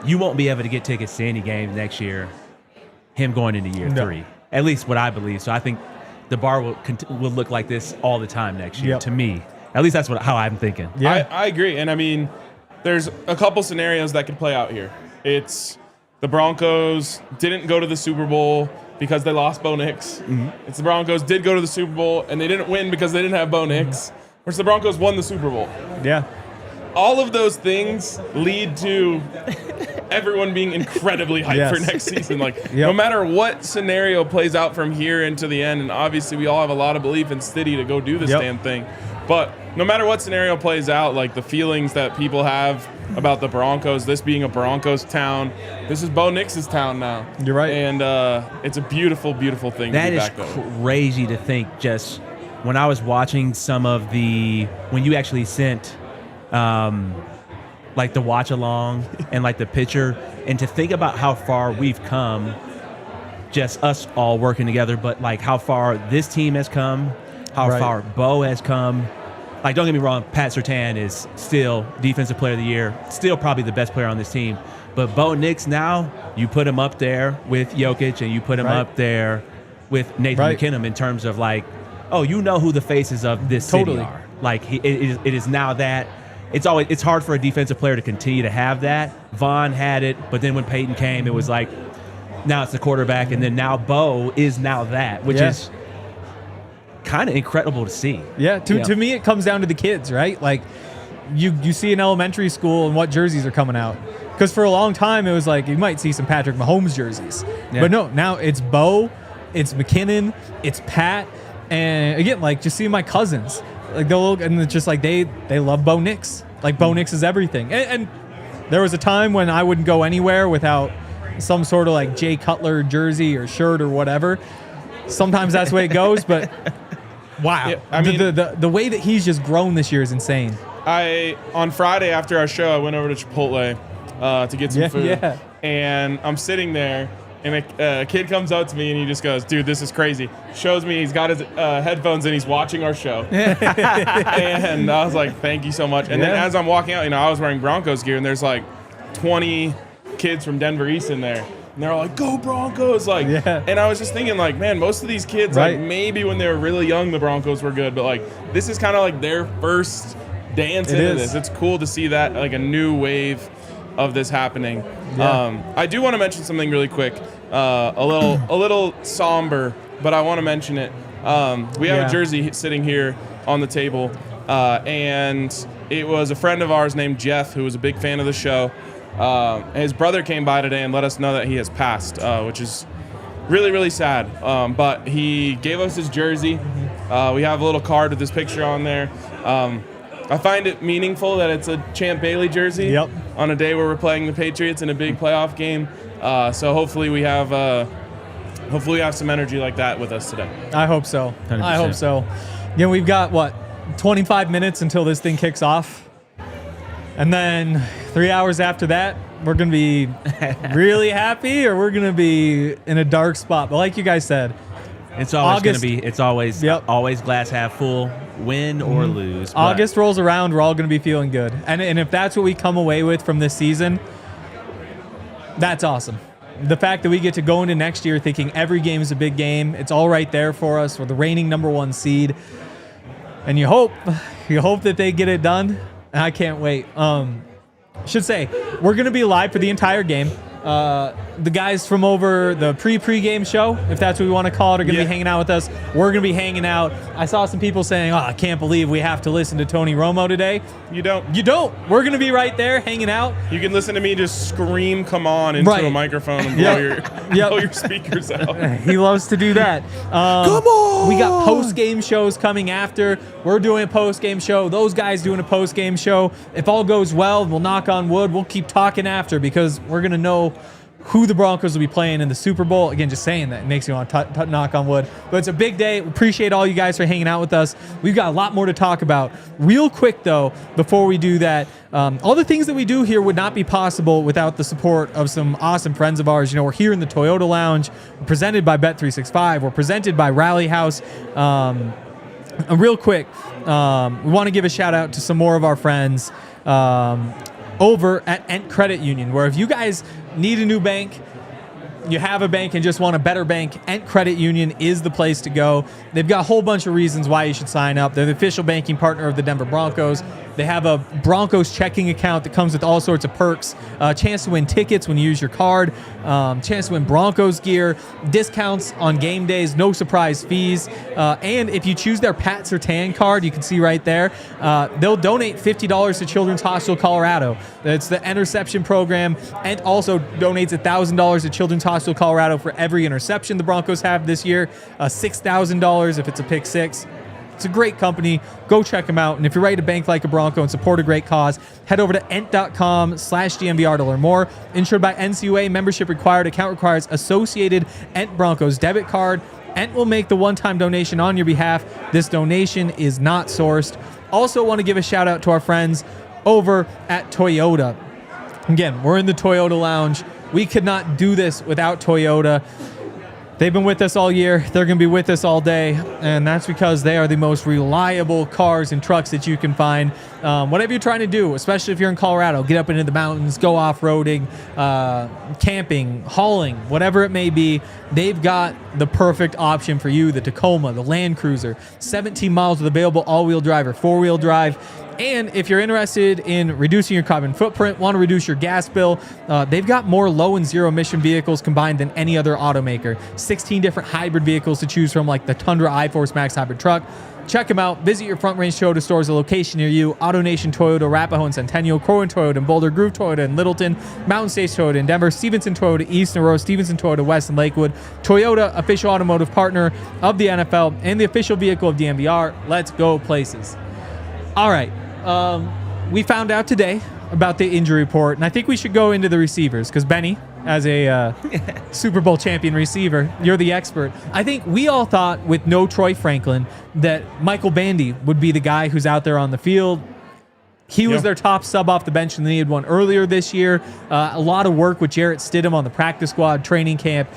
you won't be able to get tickets to any games next year. Him going into year 3, at least what I believe. So I think the bar will look like this all the time next year. To me, at least that's how I'm thinking. Yeah, I agree. And I mean, there's a couple scenarios that could play out here. It's the Broncos didn't go to the Super Bowl because they lost Bo Nix. It's the Broncos did go to the Super Bowl and they didn't win because they didn't have Bo Nix. Or it's the Broncos won the Super Bowl. Yeah. All of those things lead to everyone being incredibly hyped for next season. Like, no matter what scenario plays out from here into the end, and obviously we all have a lot of belief in Stiddy to go do this damn thing, but no matter what scenario plays out, like the feelings that people have about the Broncos, this being a Broncos town, this is Bo Nix's town now. You're right. And it's a beautiful, beautiful thing to be back there. That is crazy to think. Just when I was watching some of when you actually sent like the watch along and like the picture, and to think about how far we've come, just us all working together, but like how far this team has come, how far Bo has come. Like, don't get me wrong, Pat Surtain is still Defensive Player of the Year, still probably the best player on this team. But Bo Nix now, you put him up there with Jokic and you put him up there with Nathan McKinnon in terms of like, oh, you know who the faces of this city are. Like, it is now that. It's hard for a defensive player to continue to have that. Vaughn had it, but then when Peyton came, it was like, now it's the quarterback, and then now Bo is now that, which is kind of incredible to see. Yeah, to me, it comes down to the kids, right? Like, you see in elementary school and what jerseys are coming out. Because for a long time, it was like, you might see some Patrick Mahomes jerseys. Yeah. But no, now it's Bo, it's McKinnon, it's Pat, and again, like, just seeing my cousins. Like, they'll look, and it's just like, they love Bo Nix. Like, Bo Nix is everything. And there was a time when I wouldn't go anywhere without some sort of, like, Jay Cutler jersey or shirt or whatever. Sometimes that's the way it goes, but wow. Yeah, I mean, the way that he's just grown this year is insane. On Friday after our show, I went over to Chipotle to get some food. Yeah. And I'm sitting there, and a kid comes up to me, and he just goes, dude, this is crazy. Shows me he's got his headphones, and he's watching our show. And I was like, thank you so much. And then as I'm walking out, I was wearing Broncos gear, and there's like 20 kids from Denver East in there. And they're all like, go Broncos. Like, and I was just thinking, like, man, most of these kids, like, maybe when they were really young, the Broncos were good. But, like, this is kind of like their first dance into this. It's cool to see that, like, a new wave of this happening. I do want to mention something really quick, a little somber, but I want to mention it. We have a jersey sitting here on the table, and it was a friend of ours named Jeff, who was a big fan of the show. His brother came by today and let us know that he has passed, which is really, really sad. But he gave us his jersey. We have a little card with his picture on there. I find it meaningful that it's a Champ Bailey jersey on a day where we're playing the Patriots in a big playoff game. So hopefully we have some energy like that with us today. I hope so. 100%. I hope so. We've got 25 minutes until this thing kicks off. And then 3 hours after that, we're going to be really happy, or we're going to be in a dark spot. But like you guys said, it's always going to be. It's always glass half full, win or lose. But August rolls around, we're all going to be feeling good. And if that's what we come away with from this season, that's awesome. The fact that we get to go into next year thinking every game is a big game, it's all right there for us. We're the reigning #1 seed, and you hope that they get it done. I can't wait. Should say we're going to be live for the entire game. the guys from over the pre-game show, if that's what we want to call it, are going to be hanging out with us. We're going to be hanging out. I saw some people saying, I can't believe we have to listen to Tony Romo today. You don't. You don't. We're going to be right there hanging out. You can listen to me just scream "come on" into a microphone and blow your speakers out. He loves to do that. Come on. We got post-game shows coming after. We're doing a post-game show. Those guys doing a post-game show. If all goes well, we'll knock on wood. We'll keep talking after because we're going to know who the Broncos will be playing in the Super Bowl. Again, just saying that makes you want to knock on wood. But it's a big day. We appreciate all you guys for hanging out with us. We've got a lot more to talk about. Real quick, though, before we do that, all the things that we do here would not be possible without the support of some awesome friends of ours. You know, we're here in the Toyota Lounge. We're presented by Bet365. We're presented by Rally House. Real quick, we want to give a shout out to some more of our friends over at Ent Credit Union, where if you guys need a new bank, you have a bank and just want a better bank, Ent Credit Union is the place to go. They've got a whole bunch of reasons why you should sign up. They're the official banking partner of the Denver Broncos. They have a Broncos checking account that comes with all sorts of perks, chance to win tickets when you use your card, chance to win Broncos gear, discounts on game days, no surprise fees. And if you choose their Pat Surtain card, you can see right there, they'll donate $50 to Children's Hospital Colorado. It's the interception program, and also donates $1,000 to Children's Hospital Colorado for every interception the Broncos have this year, $6,000 if it's a pick six. It's a great company. Go check them out. And if you're ready to bank like a Bronco and support a great cause, head over to ent.com/DNVR to learn more. Insured by NCUA, membership required. Account requires associated Ent Broncos debit card. Ent will make the one-time donation on your behalf. This donation is not sourced. Also want to give a shout out to our friends over at Toyota. Again, we're in the Toyota Lounge. We could not do this without Toyota. They've been with us all year. They're going to be with us all day, and that's because they are the most reliable cars and trucks that you can find. Whatever you're trying to do, especially if you're in Colorado, get up into the mountains, go off-roading, camping, hauling, whatever it may be, they've got the perfect option for you, the Tacoma, the Land Cruiser, 17 miles with available all-wheel drive or four-wheel drive. And if you're interested in reducing your carbon footprint, want to reduce your gas bill, they've got more low and zero emission vehicles combined than any other automaker. 16 different hybrid vehicles to choose from, like the Tundra iForce Max hybrid truck. Check them out. Visit your Front Range Toyota stores, a location near you. AutoNation Toyota, Arapahoe and Centennial, Corwin Toyota in Boulder, Groove Toyota in Littleton, Mountain States Toyota in Denver, Stevenson Toyota East and Aurora, Stevenson Toyota West and Lakewood. Toyota, official automotive partner of the NFL and the official vehicle of DNVR. Let's go places. All right. We found out today about the injury report, and I think we should go into the receivers because Bennie, as a Super Bowl champion receiver, you're the expert. I think we all thought with no Troy Franklin that Michael Bandy would be the guy who's out there on the field. He was their top sub off the bench, and they had one earlier this year. A lot of work with Jarrett Stidham on the practice squad, training camp.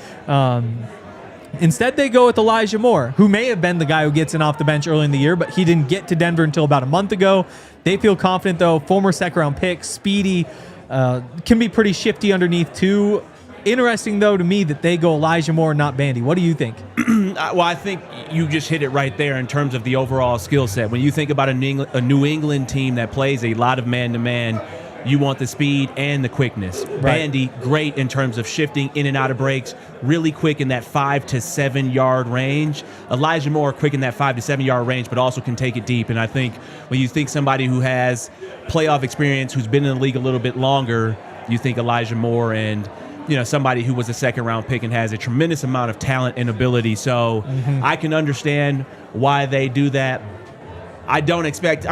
Instead, they go with Elijah Moore, who may have been the guy who gets in off the bench early in the year, but he didn't get to Denver until about a month ago. They feel confident, though. Former second-round pick, speedy, can be pretty shifty underneath, too. Interesting, though, to me that they go Elijah Moore, not Bandy. What do you think? Well, I think you just hit it right there in terms of the overall skill set. When you think about a New England team that plays a lot of man-to-man, you want the speed and the quickness. Right. Bandy, great in terms of shifting in and out of breaks, really quick in that 5 to 7 yard range. Elijah Moore, quick in that 5 to 7 yard range, but also can take it deep. And I think when you think somebody who has playoff experience, who's been in the league a little bit longer, you think Elijah Moore, and somebody who was a second round pick and has a tremendous amount of talent and ability. So I can understand why they do that. I expect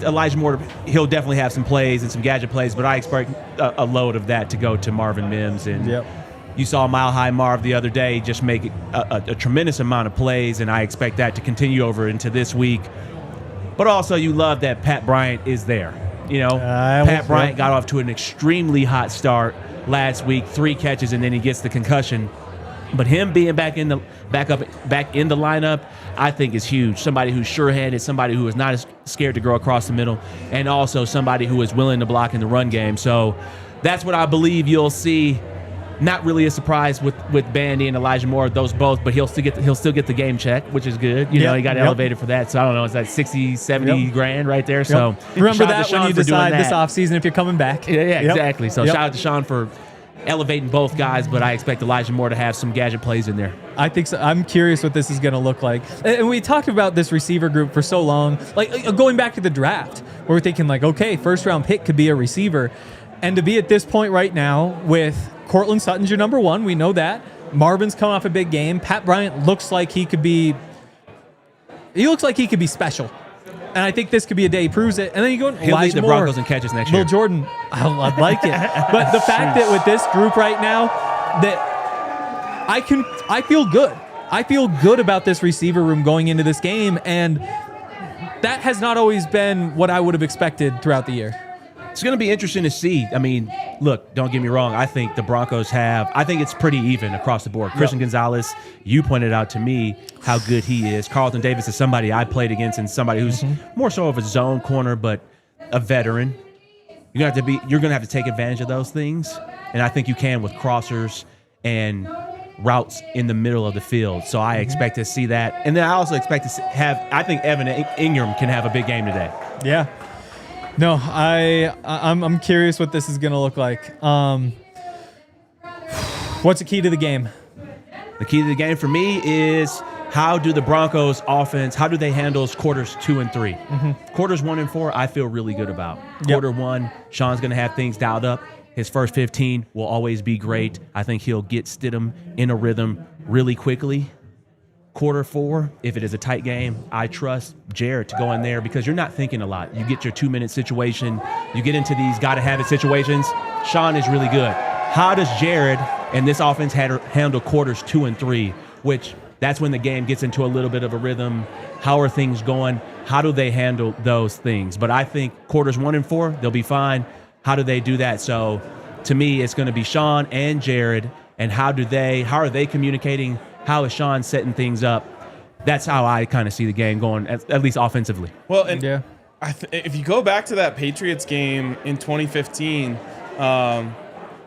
Elijah Moore, he'll definitely have some plays and some gadget plays, but I expect a load of that to go to Marvin Mims. And you saw Mile High Marv the other day just make a tremendous amount of plays, and I expect that to continue over into this week. But also you love that Pat Bryant is there. Pat Bryant got off to an extremely hot start last week, 3 catches, and then he gets the concussion. But him being back in the lineup, I think is huge. Somebody who's sure-handed, somebody who is not as scared to go across the middle, and also somebody who is willing to block in the run game. So that's what I believe you'll see. Not really a surprise with Bandy and Elijah Moore, those both, but he'll still get the game check, which is good. He got elevated for that. So I don't know, is that 60, 70 grand right there? So remember that when you decide this offseason if you're coming back. Yeah, exactly. So shout out to Sean for elevating both guys, but I expect Elijah Moore to have some gadget plays in there. I think so. I'm curious what this is going to look like. And we talked about this receiver group for so long, like going back to the draft, where we're thinking like, okay, first round pick could be a receiver. And to be at this point right now with Cortland Sutton's your number one, we know that. Marvin's coming off a big game. Pat Bryant looks like he could be special. And I think this could be a day he proves it. And then you go, He'll lead the Broncos in catches next year. Will Jordan, I'd like it. But the fact that with this group right now, that I feel good. I feel good about this receiver room going into this game. And that has not always been what I would have expected throughout the year. It's going to be interesting to see. I mean, look, don't get me wrong. I think the Broncos I think it's pretty even across the board. Christian Gonzalez, you pointed out to me how good he is. Carlton Davis is somebody I played against and somebody who's more so of a zone corner, but a veteran. You're going to have to take advantage of those things. And I think you can with crossers and routes in the middle of the field. So I expect to see that. And then I also expect to I think Evan Ingram can have a big game today. Yeah. No, I'm curious what this is going to look like. What's the key to the game? The key to the game for me is how do the Broncos offense, how do they handle quarters 2 and 3? Quarters 1 and 4, I feel really good about. Quarter 1, Sean's going to have things dialed up. His first 15 will always be great. I think he'll get Stidham in a rhythm really quickly. Quarter 4, if it is a tight game, I trust Jared to go in there because you're not thinking a lot. You get your 2-minute situation. You get into these got-to-have-it situations. Sean is really good. How does Jared and this offense handle quarters 2 and 3, which that's when the game gets into a little bit of a rhythm. How are things going? How do they handle those things? But I think quarters 1 and 4, they'll be fine. How do they do that? So to me, it's going to be Sean and Jared, and how are they communicating? How is Sean setting things up? That's how I kind of see the game going, at least offensively. Well, and if you go back to that Patriots game in 2015,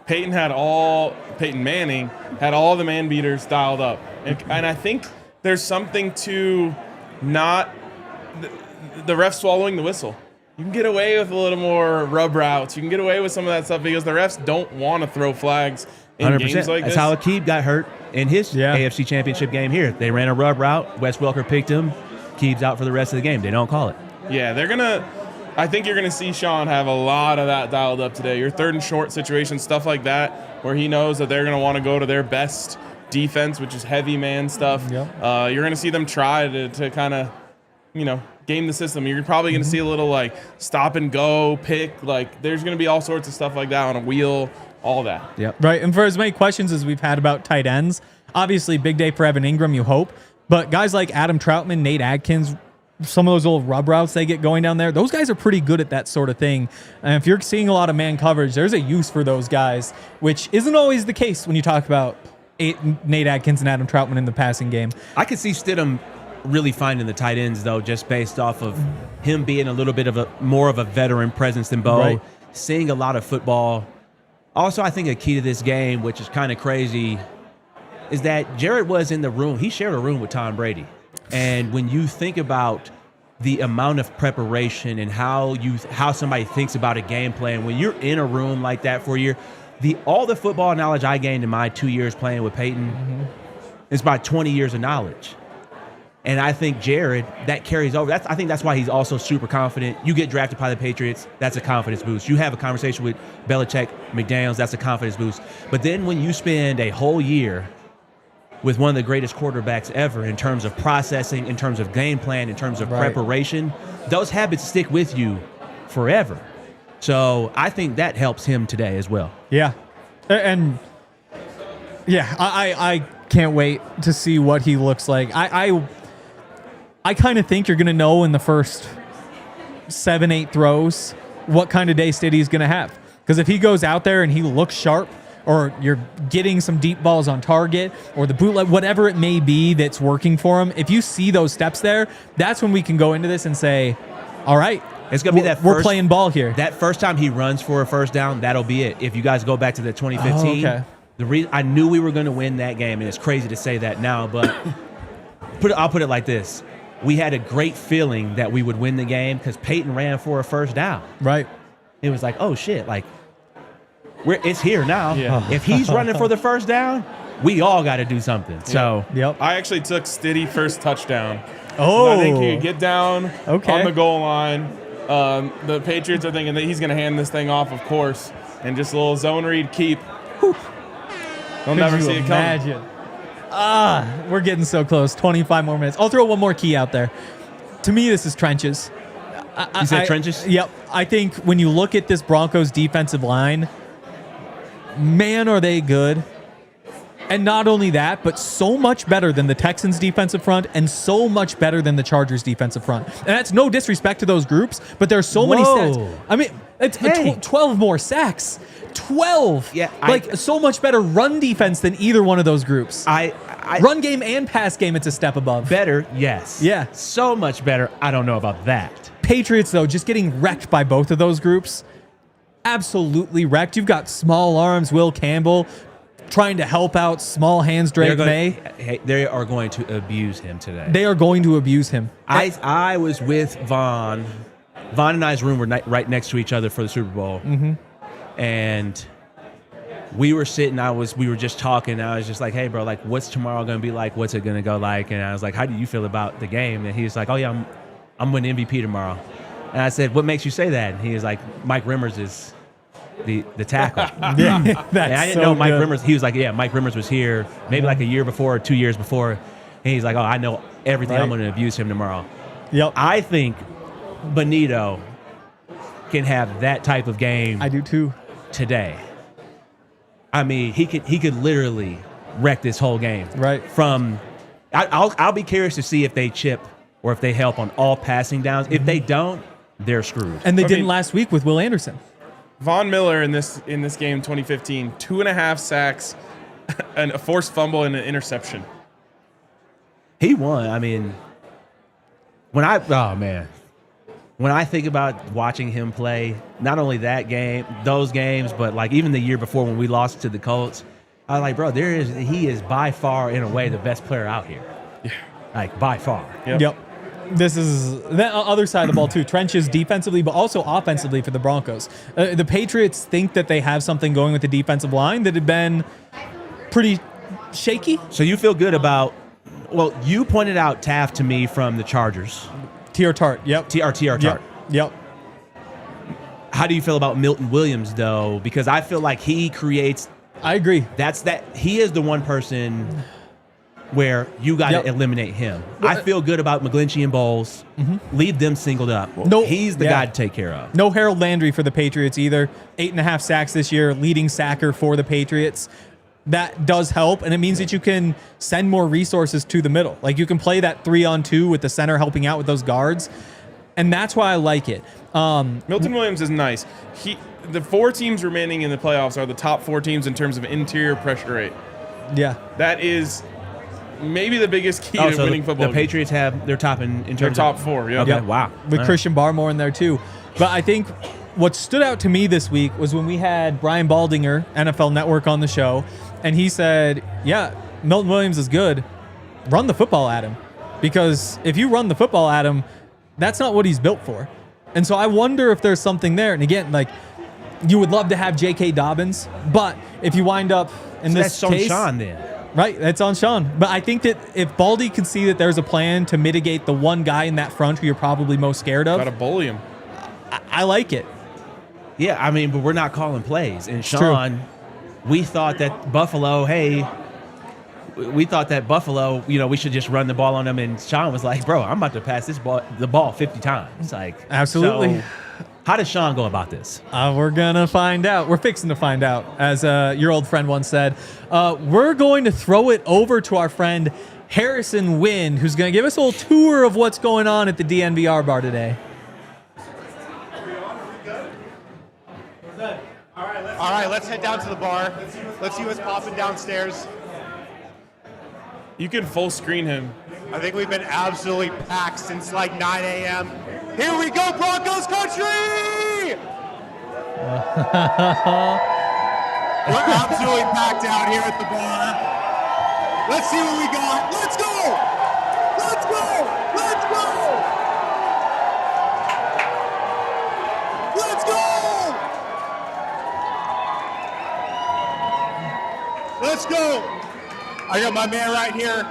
Peyton Manning had all the man beaters dialed up. And I think there's something to not the ref swallowing the whistle. You can get away with a little more rub routes. You can get away with some of that stuff because the refs don't want to throw flags in 100%. games like this. That's how Akeem got hurt in his AFC Championship game here. They ran a rub route. Wes Welker picked him. Keeb's out for the rest of the game. They don't call it. Yeah, I think you're going to see Sean have a lot of that dialed up today. Your third and short situation, stuff like that, where he knows that they're going to want to go to their best defense, which is heavy man stuff. You're going to see them try to kind of, game the system. You're probably going to see a little like stop and go, pick. Like there's going to be all sorts of stuff like that on a wheel, all that. Yep. Right. And for as many questions as we've had about tight ends, obviously big day for Evan Ingram, you hope. But guys like Adam Troutman, Nate Adkins, some of those little rub routes they get going down there, those guys are pretty good at that sort of thing. And if you're seeing a lot of man coverage, there's a use for those guys, which isn't always the case when you talk about Nate Adkins and Adam Troutman in the passing game. I could see Stidham really finding the tight ends, though, just based off of him being a little bit of more of a veteran presence than Bo, seeing a lot of football. Also, I think a key to this game, which is kind of crazy, is that Jared was in the room. He shared a room with Tom Brady. And when you think about the amount of preparation and how somebody thinks about a game plan, when you're in a room like that for a year, all the football knowledge I gained in my 2 years playing with Peyton is about 20 years of knowledge. And I think Jared, that carries over. I think that's why he's also super confident. You get drafted by the Patriots, that's a confidence boost. You have a conversation with Belichick, McDaniels, that's a confidence boost. But then when you spend a whole year with one of the greatest quarterbacks ever in terms of processing, in terms of game plan, in terms of preparation, those habits stick with you forever. So I think that helps him today as well. Yeah. And yeah, I can't wait to see what he looks like. I kind of think you're going to know in the first 7-8 throws what kind of day Stiddy's going to have. Because if he goes out there and he looks sharp, or you're getting some deep balls on target, or the bootleg, whatever it may be that's working for him, if you see those steps there, that's when we can go into this and say, all right, it's going to be we're playing ball here. That first time he runs for a first down, that'll be it. If you guys go back to the 2015, the reason I knew we were going to win that game, and it's crazy to say that now, but I'll put it like this. We had a great feeling that we would win the game because Peyton ran for a first down. Right. It was like, oh, shit, like, it's here now. Yeah. If he's running for the first down, we all got to do something. So Yep. I actually took Stiddy first touchdown. Oh. I think he could get down Okay. on the goal line. The Patriots are thinking that he's going to hand this thing off, of course, and just a little zone read keep. They'll never see it coming. Imagine. We're getting so close. 25 more minutes. I'll throw one more key out there. To me, this is trenches. you said trenches? Yep. I think when you look at this Broncos defensive line, man, are they good. And not only that, but so much better than the Texans defensive front and so much better than the Chargers defensive front. And that's no disrespect to those groups, but there's so many sacks. I mean, it's 12 more sacks. 12. Yeah, so much better run defense than either one of those groups. Run game and pass game, it's a step above. Better, yes. Yeah. So much better. I don't know about that. Patriots, though, just getting wrecked by both of those groups. Absolutely wrecked. You've got small arms, Will Campbell, trying to help out small hands, Drake May. They are going to abuse him today. They are going to abuse him. I was with Vaughn. Vaughn and I's room were right next to each other for the Super Bowl. Mm-hmm. And we were sitting, we were just talking. I was just like, hey, bro, like, what's tomorrow going to be like? What's it going to go like? And I was like, how do you feel about the game? And he was like, oh, yeah, I'm winning MVP tomorrow. And I said, what makes you say that? And he was like, Mike Rimmers is the tackle. Yeah, and I didn't know Mike Rimmers. He was like, yeah, Mike Rimmers was here maybe like a year before or 2 years before. And he's like, oh, I know everything. I'm going to abuse him tomorrow. Yep. I think Benito can have that type of game. I do too. Today. I mean, he could literally wreck this whole game. Right. I'll be curious to see if they chip or if they help on all passing downs. If they don't, they're screwed. And they didn't last week with Will Anderson. Von Miller in this game 2015, 2.5 sacks, and a forced fumble and an interception. He won. I mean, when I think about watching him play, not only that game, those games, but like even the year before when we lost to the Colts, I was like, bro, he is by far in a way the best player out here. Yeah. Like by far. Yep. This is the other side of the ball too. Trenches defensively, but also offensively for the Broncos. The Patriots think that they have something going with the defensive line that had been pretty shaky. So you feel good about, well, you pointed out Taft to me from the Chargers. T.R. Tart, yep. T.R. Tart. Yep. How do you feel about Milton Williams, though? Because I feel like he creates. I agree. He is the one person where you got to eliminate him. I feel good about McGlinchey and Bowles. Mm-hmm. Leave them singled up. He's the guy to take care of. No Harold Landry for the Patriots either. 8.5 sacks this year, leading sacker for the Patriots. That does help, and it means that you can send more resources to the middle. Like you can play that 3-on-2 with the center helping out with those guards, and that's why I like it. Milton Williams is nice. The 4 teams remaining in the playoffs are the top 4 teams in terms of interior pressure rate. Yeah. That is maybe the biggest key to winning football. The Patriots have their top in terms of top 4. Yeah. Okay. Wow. With Christian Barmore in there too. But I think what stood out to me this week was when we had Brian Baldinger, NFL Network, on the show, and he said, yeah, Milton Williams is good. Run the football at him. Because if you run the football at him, that's not what he's built for. And so I wonder if there's something there. And again, like, you would love to have J.K. Dobbins, but if you wind up in this case... That's on Sean then. Right, that's on Sean. But I think that if Baldy can see that there's a plan to mitigate the one guy in that front who you're probably most scared of... Got to bully him. I like it. Yeah, I mean, but we're not calling plays. And Sean, we thought that Buffalo, we should just run the ball on them. And Sean was like, bro, I'm about to pass the ball 50 times. Like, absolutely. So how does Sean go about this? We're going to find out. We're fixing to find out. As your old friend once said, we're going to throw it over to our friend Harrison Wind, who's going to give us a little tour of what's going on at the DNVR bar today. All right, let's head down to the bar. Let's see what's popping downstairs. You can full screen him. I think we've been absolutely packed since like 9 a.m. Here we go, Broncos country! We're absolutely packed out here at the bar. Let's see what we got. Let's go! Let's go! Let's go! Let's go! Let's go. I got my man right here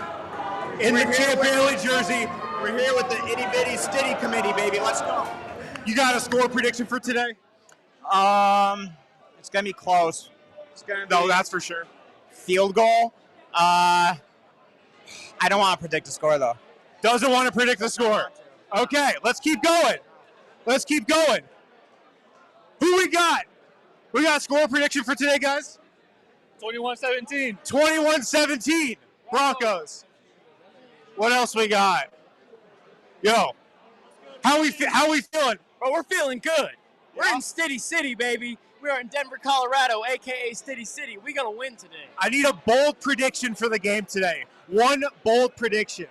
in the Champ Bailey jersey. We're here with the itty bitty Stiddy committee, baby. Let's go. You got a score prediction for today? It's gonna be close. It's gonna be No, that's for sure. field goal. I don't want to predict the score though. Doesn't want to predict the score. Okay, let's keep going. Let's keep going. Who we got? We got a score prediction for today, guys? 21-17. 21-17, Broncos. What else we got? Yo, how we feeling? But we're feeling good. We're in Stiddy City, baby. We are in Denver, Colorado, aka Stiddy City. We're gonna win today. I need a bold prediction for the game today. One bold prediction.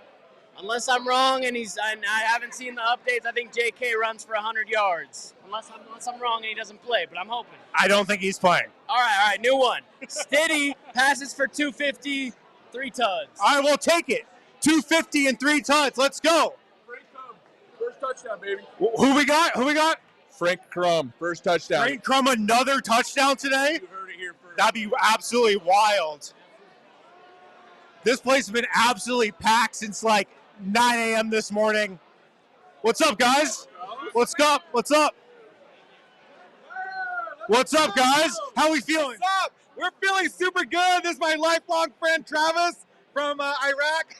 Unless I'm wrong, and I haven't seen the updates. I think JK runs for 100 yards. Unless I'm wrong and he doesn't play, but I'm hoping. I don't think he's playing. All right, new one. Stiddy passes for 250, 3 tuds. All right, we'll take it. 250 and 3 tuds. Let's go. First touchdown, baby. Who we got? Who we got? Frank Crum, first touchdown. Frank Crum, another touchdown today? You heard it here first. That'd be absolutely wild. This place has been absolutely packed since like 9 a.m. this morning. What's up, guys? What's up? What's up? What's up, guys? How we feeling? What's up? We're feeling super good. This is my lifelong friend Travis from Iraq.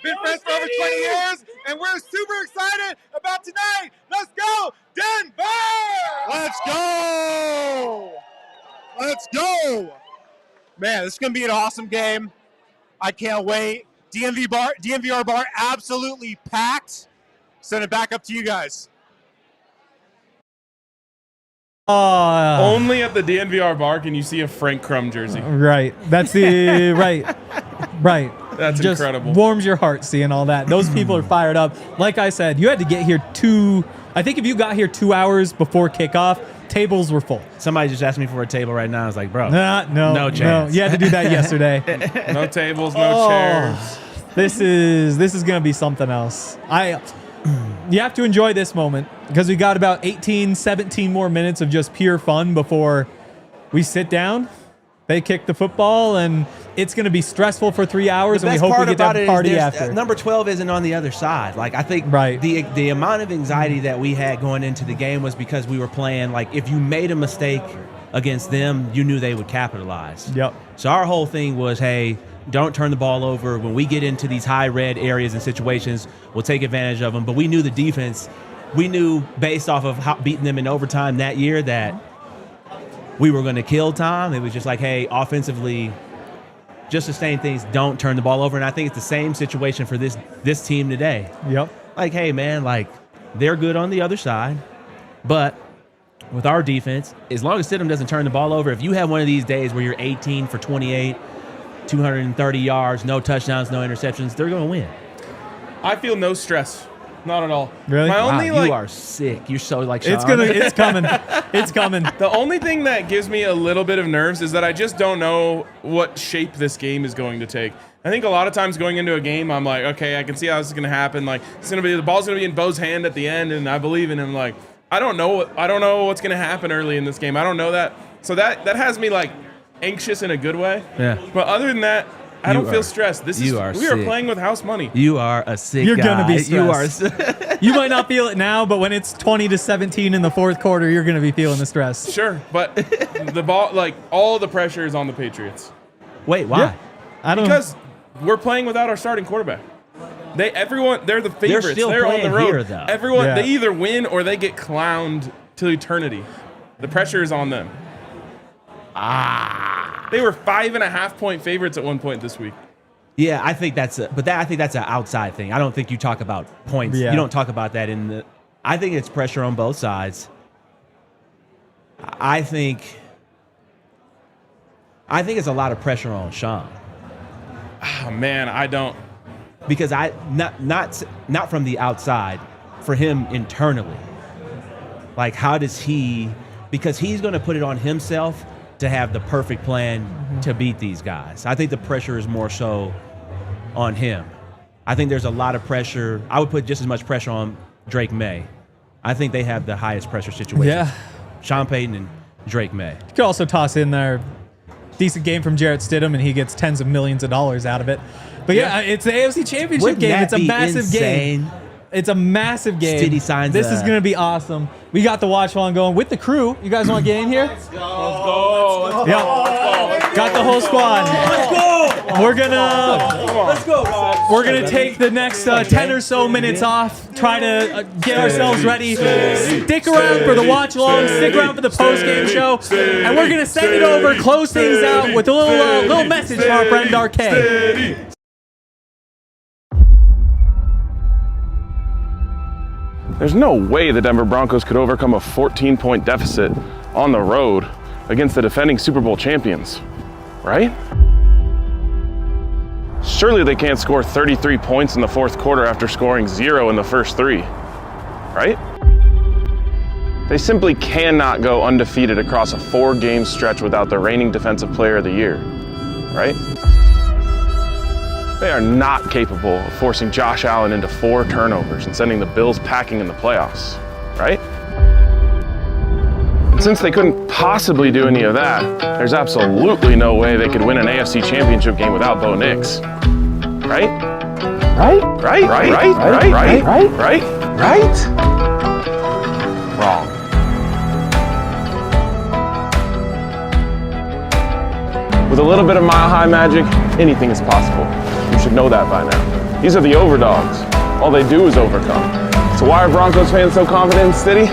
Been friends for over 20 years, and we're super excited about tonight. Let's go, Denver! Let's go! Let's go! Man, this is going to be an awesome game. I can't wait. DNVR bar absolutely packed. Send it back up to you guys. Only at the DNVR bar can you see a Frank Crum jersey. Right. That's the right. That's Just incredible. warms your heart seeing all that. Those people are fired up. Like I said, you had to get here I think if you got here 2 hours before kickoff, tables were full. Somebody just asked me for a table right now. I was like, bro, No chance. You had to do that yesterday. No tables, no chairs. This is gonna be something else. You have to enjoy this moment because we got about 18, 17 more minutes of just pure fun before we sit down. They kick the football, and it's going to be stressful for 3 hours, and we hope we get to have a party after. Number 12 isn't on the other side. Like, I think the amount of anxiety that we had going into the game was because we were playing, like, if you made a mistake against them, you knew they would capitalize. Yep. So our whole thing was, hey, don't turn the ball over. When we get into these high red areas and situations, we'll take advantage of them. But we knew the defense. We knew based off of beating them in overtime that year that we were going to kill time. It was just like, hey, offensively, just sustain things. Don't turn the ball over. And I think it's the same situation for this team today. Yep. Like, hey, man, like, they're good on the other side. But with our defense, as long as Stidham doesn't turn the ball over, if you have one of these days where you're 18 for 28, 230 yards, no touchdowns, no interceptions, they're going to win. I feel no stress. Not at all. Really? My only, you are sick. You're so like Sean. It's coming. It's coming. The only thing that gives me a little bit of nerves is that I just don't know what shape this game is going to take. I think a lot of times going into a game, I'm like, okay, I can see how this is going to happen. Like, the ball's going to be in Bo's hand at the end, and I believe in him. Like, I don't know what's going to happen early in this game. I don't know that. So that has me like anxious in a good way. Yeah. But other than that, I don't feel stressed. We are sick. playing with house money. You are a sick You're guy. gonna be stressed. You are. You might not feel it now, but when it's 20-17 in the fourth quarter, you're going to be feeling the stress. Sure, but the ball, like all the pressure is on the Patriots. Wait, why? Yeah. Because we're playing without our starting quarterback. They're the favorites. They're on the road. Here, though. Everyone, they either win or they get clowned to eternity. The pressure is on them. They were 5.5-point favorites at one point this week. Yeah, I think that's I think that's an outside thing. I don't think you talk about points. Yeah. You don't talk about that in the. I think it's pressure on both sides. I think it's a lot of pressure on Sean. Oh man, I don't. Because not from the outside, for him internally. Like, how does he? Because he's going to put it on himself to have the perfect plan to beat these guys. I think the pressure is more so on him. I think there's a lot of pressure. I would put just as much pressure on Drake May. I think they have the highest pressure situation. Yeah. Sean Payton and Drake May. You could also toss in there decent game from Jarrett Stidham, and he gets tens of millions of dollars out of it. But yeah, it's the AFC Championship Wouldn't game. that It's a be massive game. insane? It's a massive game. Stiddy signs This a- is going to be awesome. We got the watch along going with the crew. You guys want to get in here? Let's go. Yeah. Got the whole squad. Let's go. We're gonna take the next 10 or so minutes off. Try to get ourselves ready. Stick around for the watch along. Stick around for the post game show, and we're gonna send it over. Close things out with a little message from our friend Arcade. There's no way the Denver Broncos could overcome a 14-point deficit on the road against the defending Super Bowl champions, right? Surely they can't score 33 points in the fourth quarter after scoring 0 in the first 3, right? They simply cannot go undefeated across a 4-game stretch without the reigning Defensive Player of the Year, right? They are not capable of forcing Josh Allen into 4 turnovers and sending the Bills packing in the playoffs, right? And since they couldn't possibly do any of that, there's absolutely no way they could win an AFC Championship game without Bo Nix, right? Right? Right? Right? Right? Right? Right? Right? Right? Wrong. With a little bit of mile-high magic, anything is possible. You should know that by now. These are the overdogs. All they do is overcome. So why are Broncos fans so confident in Stiddy?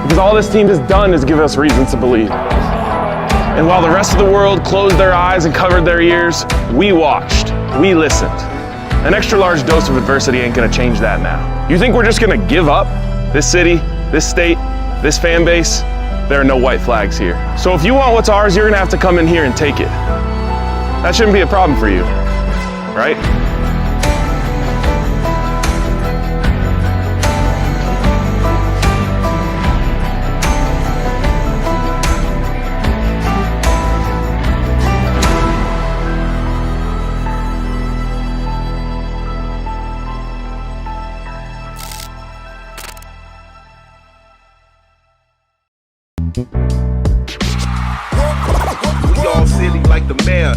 Because all this team has done is give us reasons to believe. And while the rest of the world closed their eyes and covered their ears, we watched, we listened. An extra large dose of adversity ain't gonna change that now. You think we're just gonna give up? This city, this state, this fan base? There are no white flags here. So if you want what's ours, you're gonna have to come in here and take it. That shouldn't be a problem for you, right? We all silly like the mayor.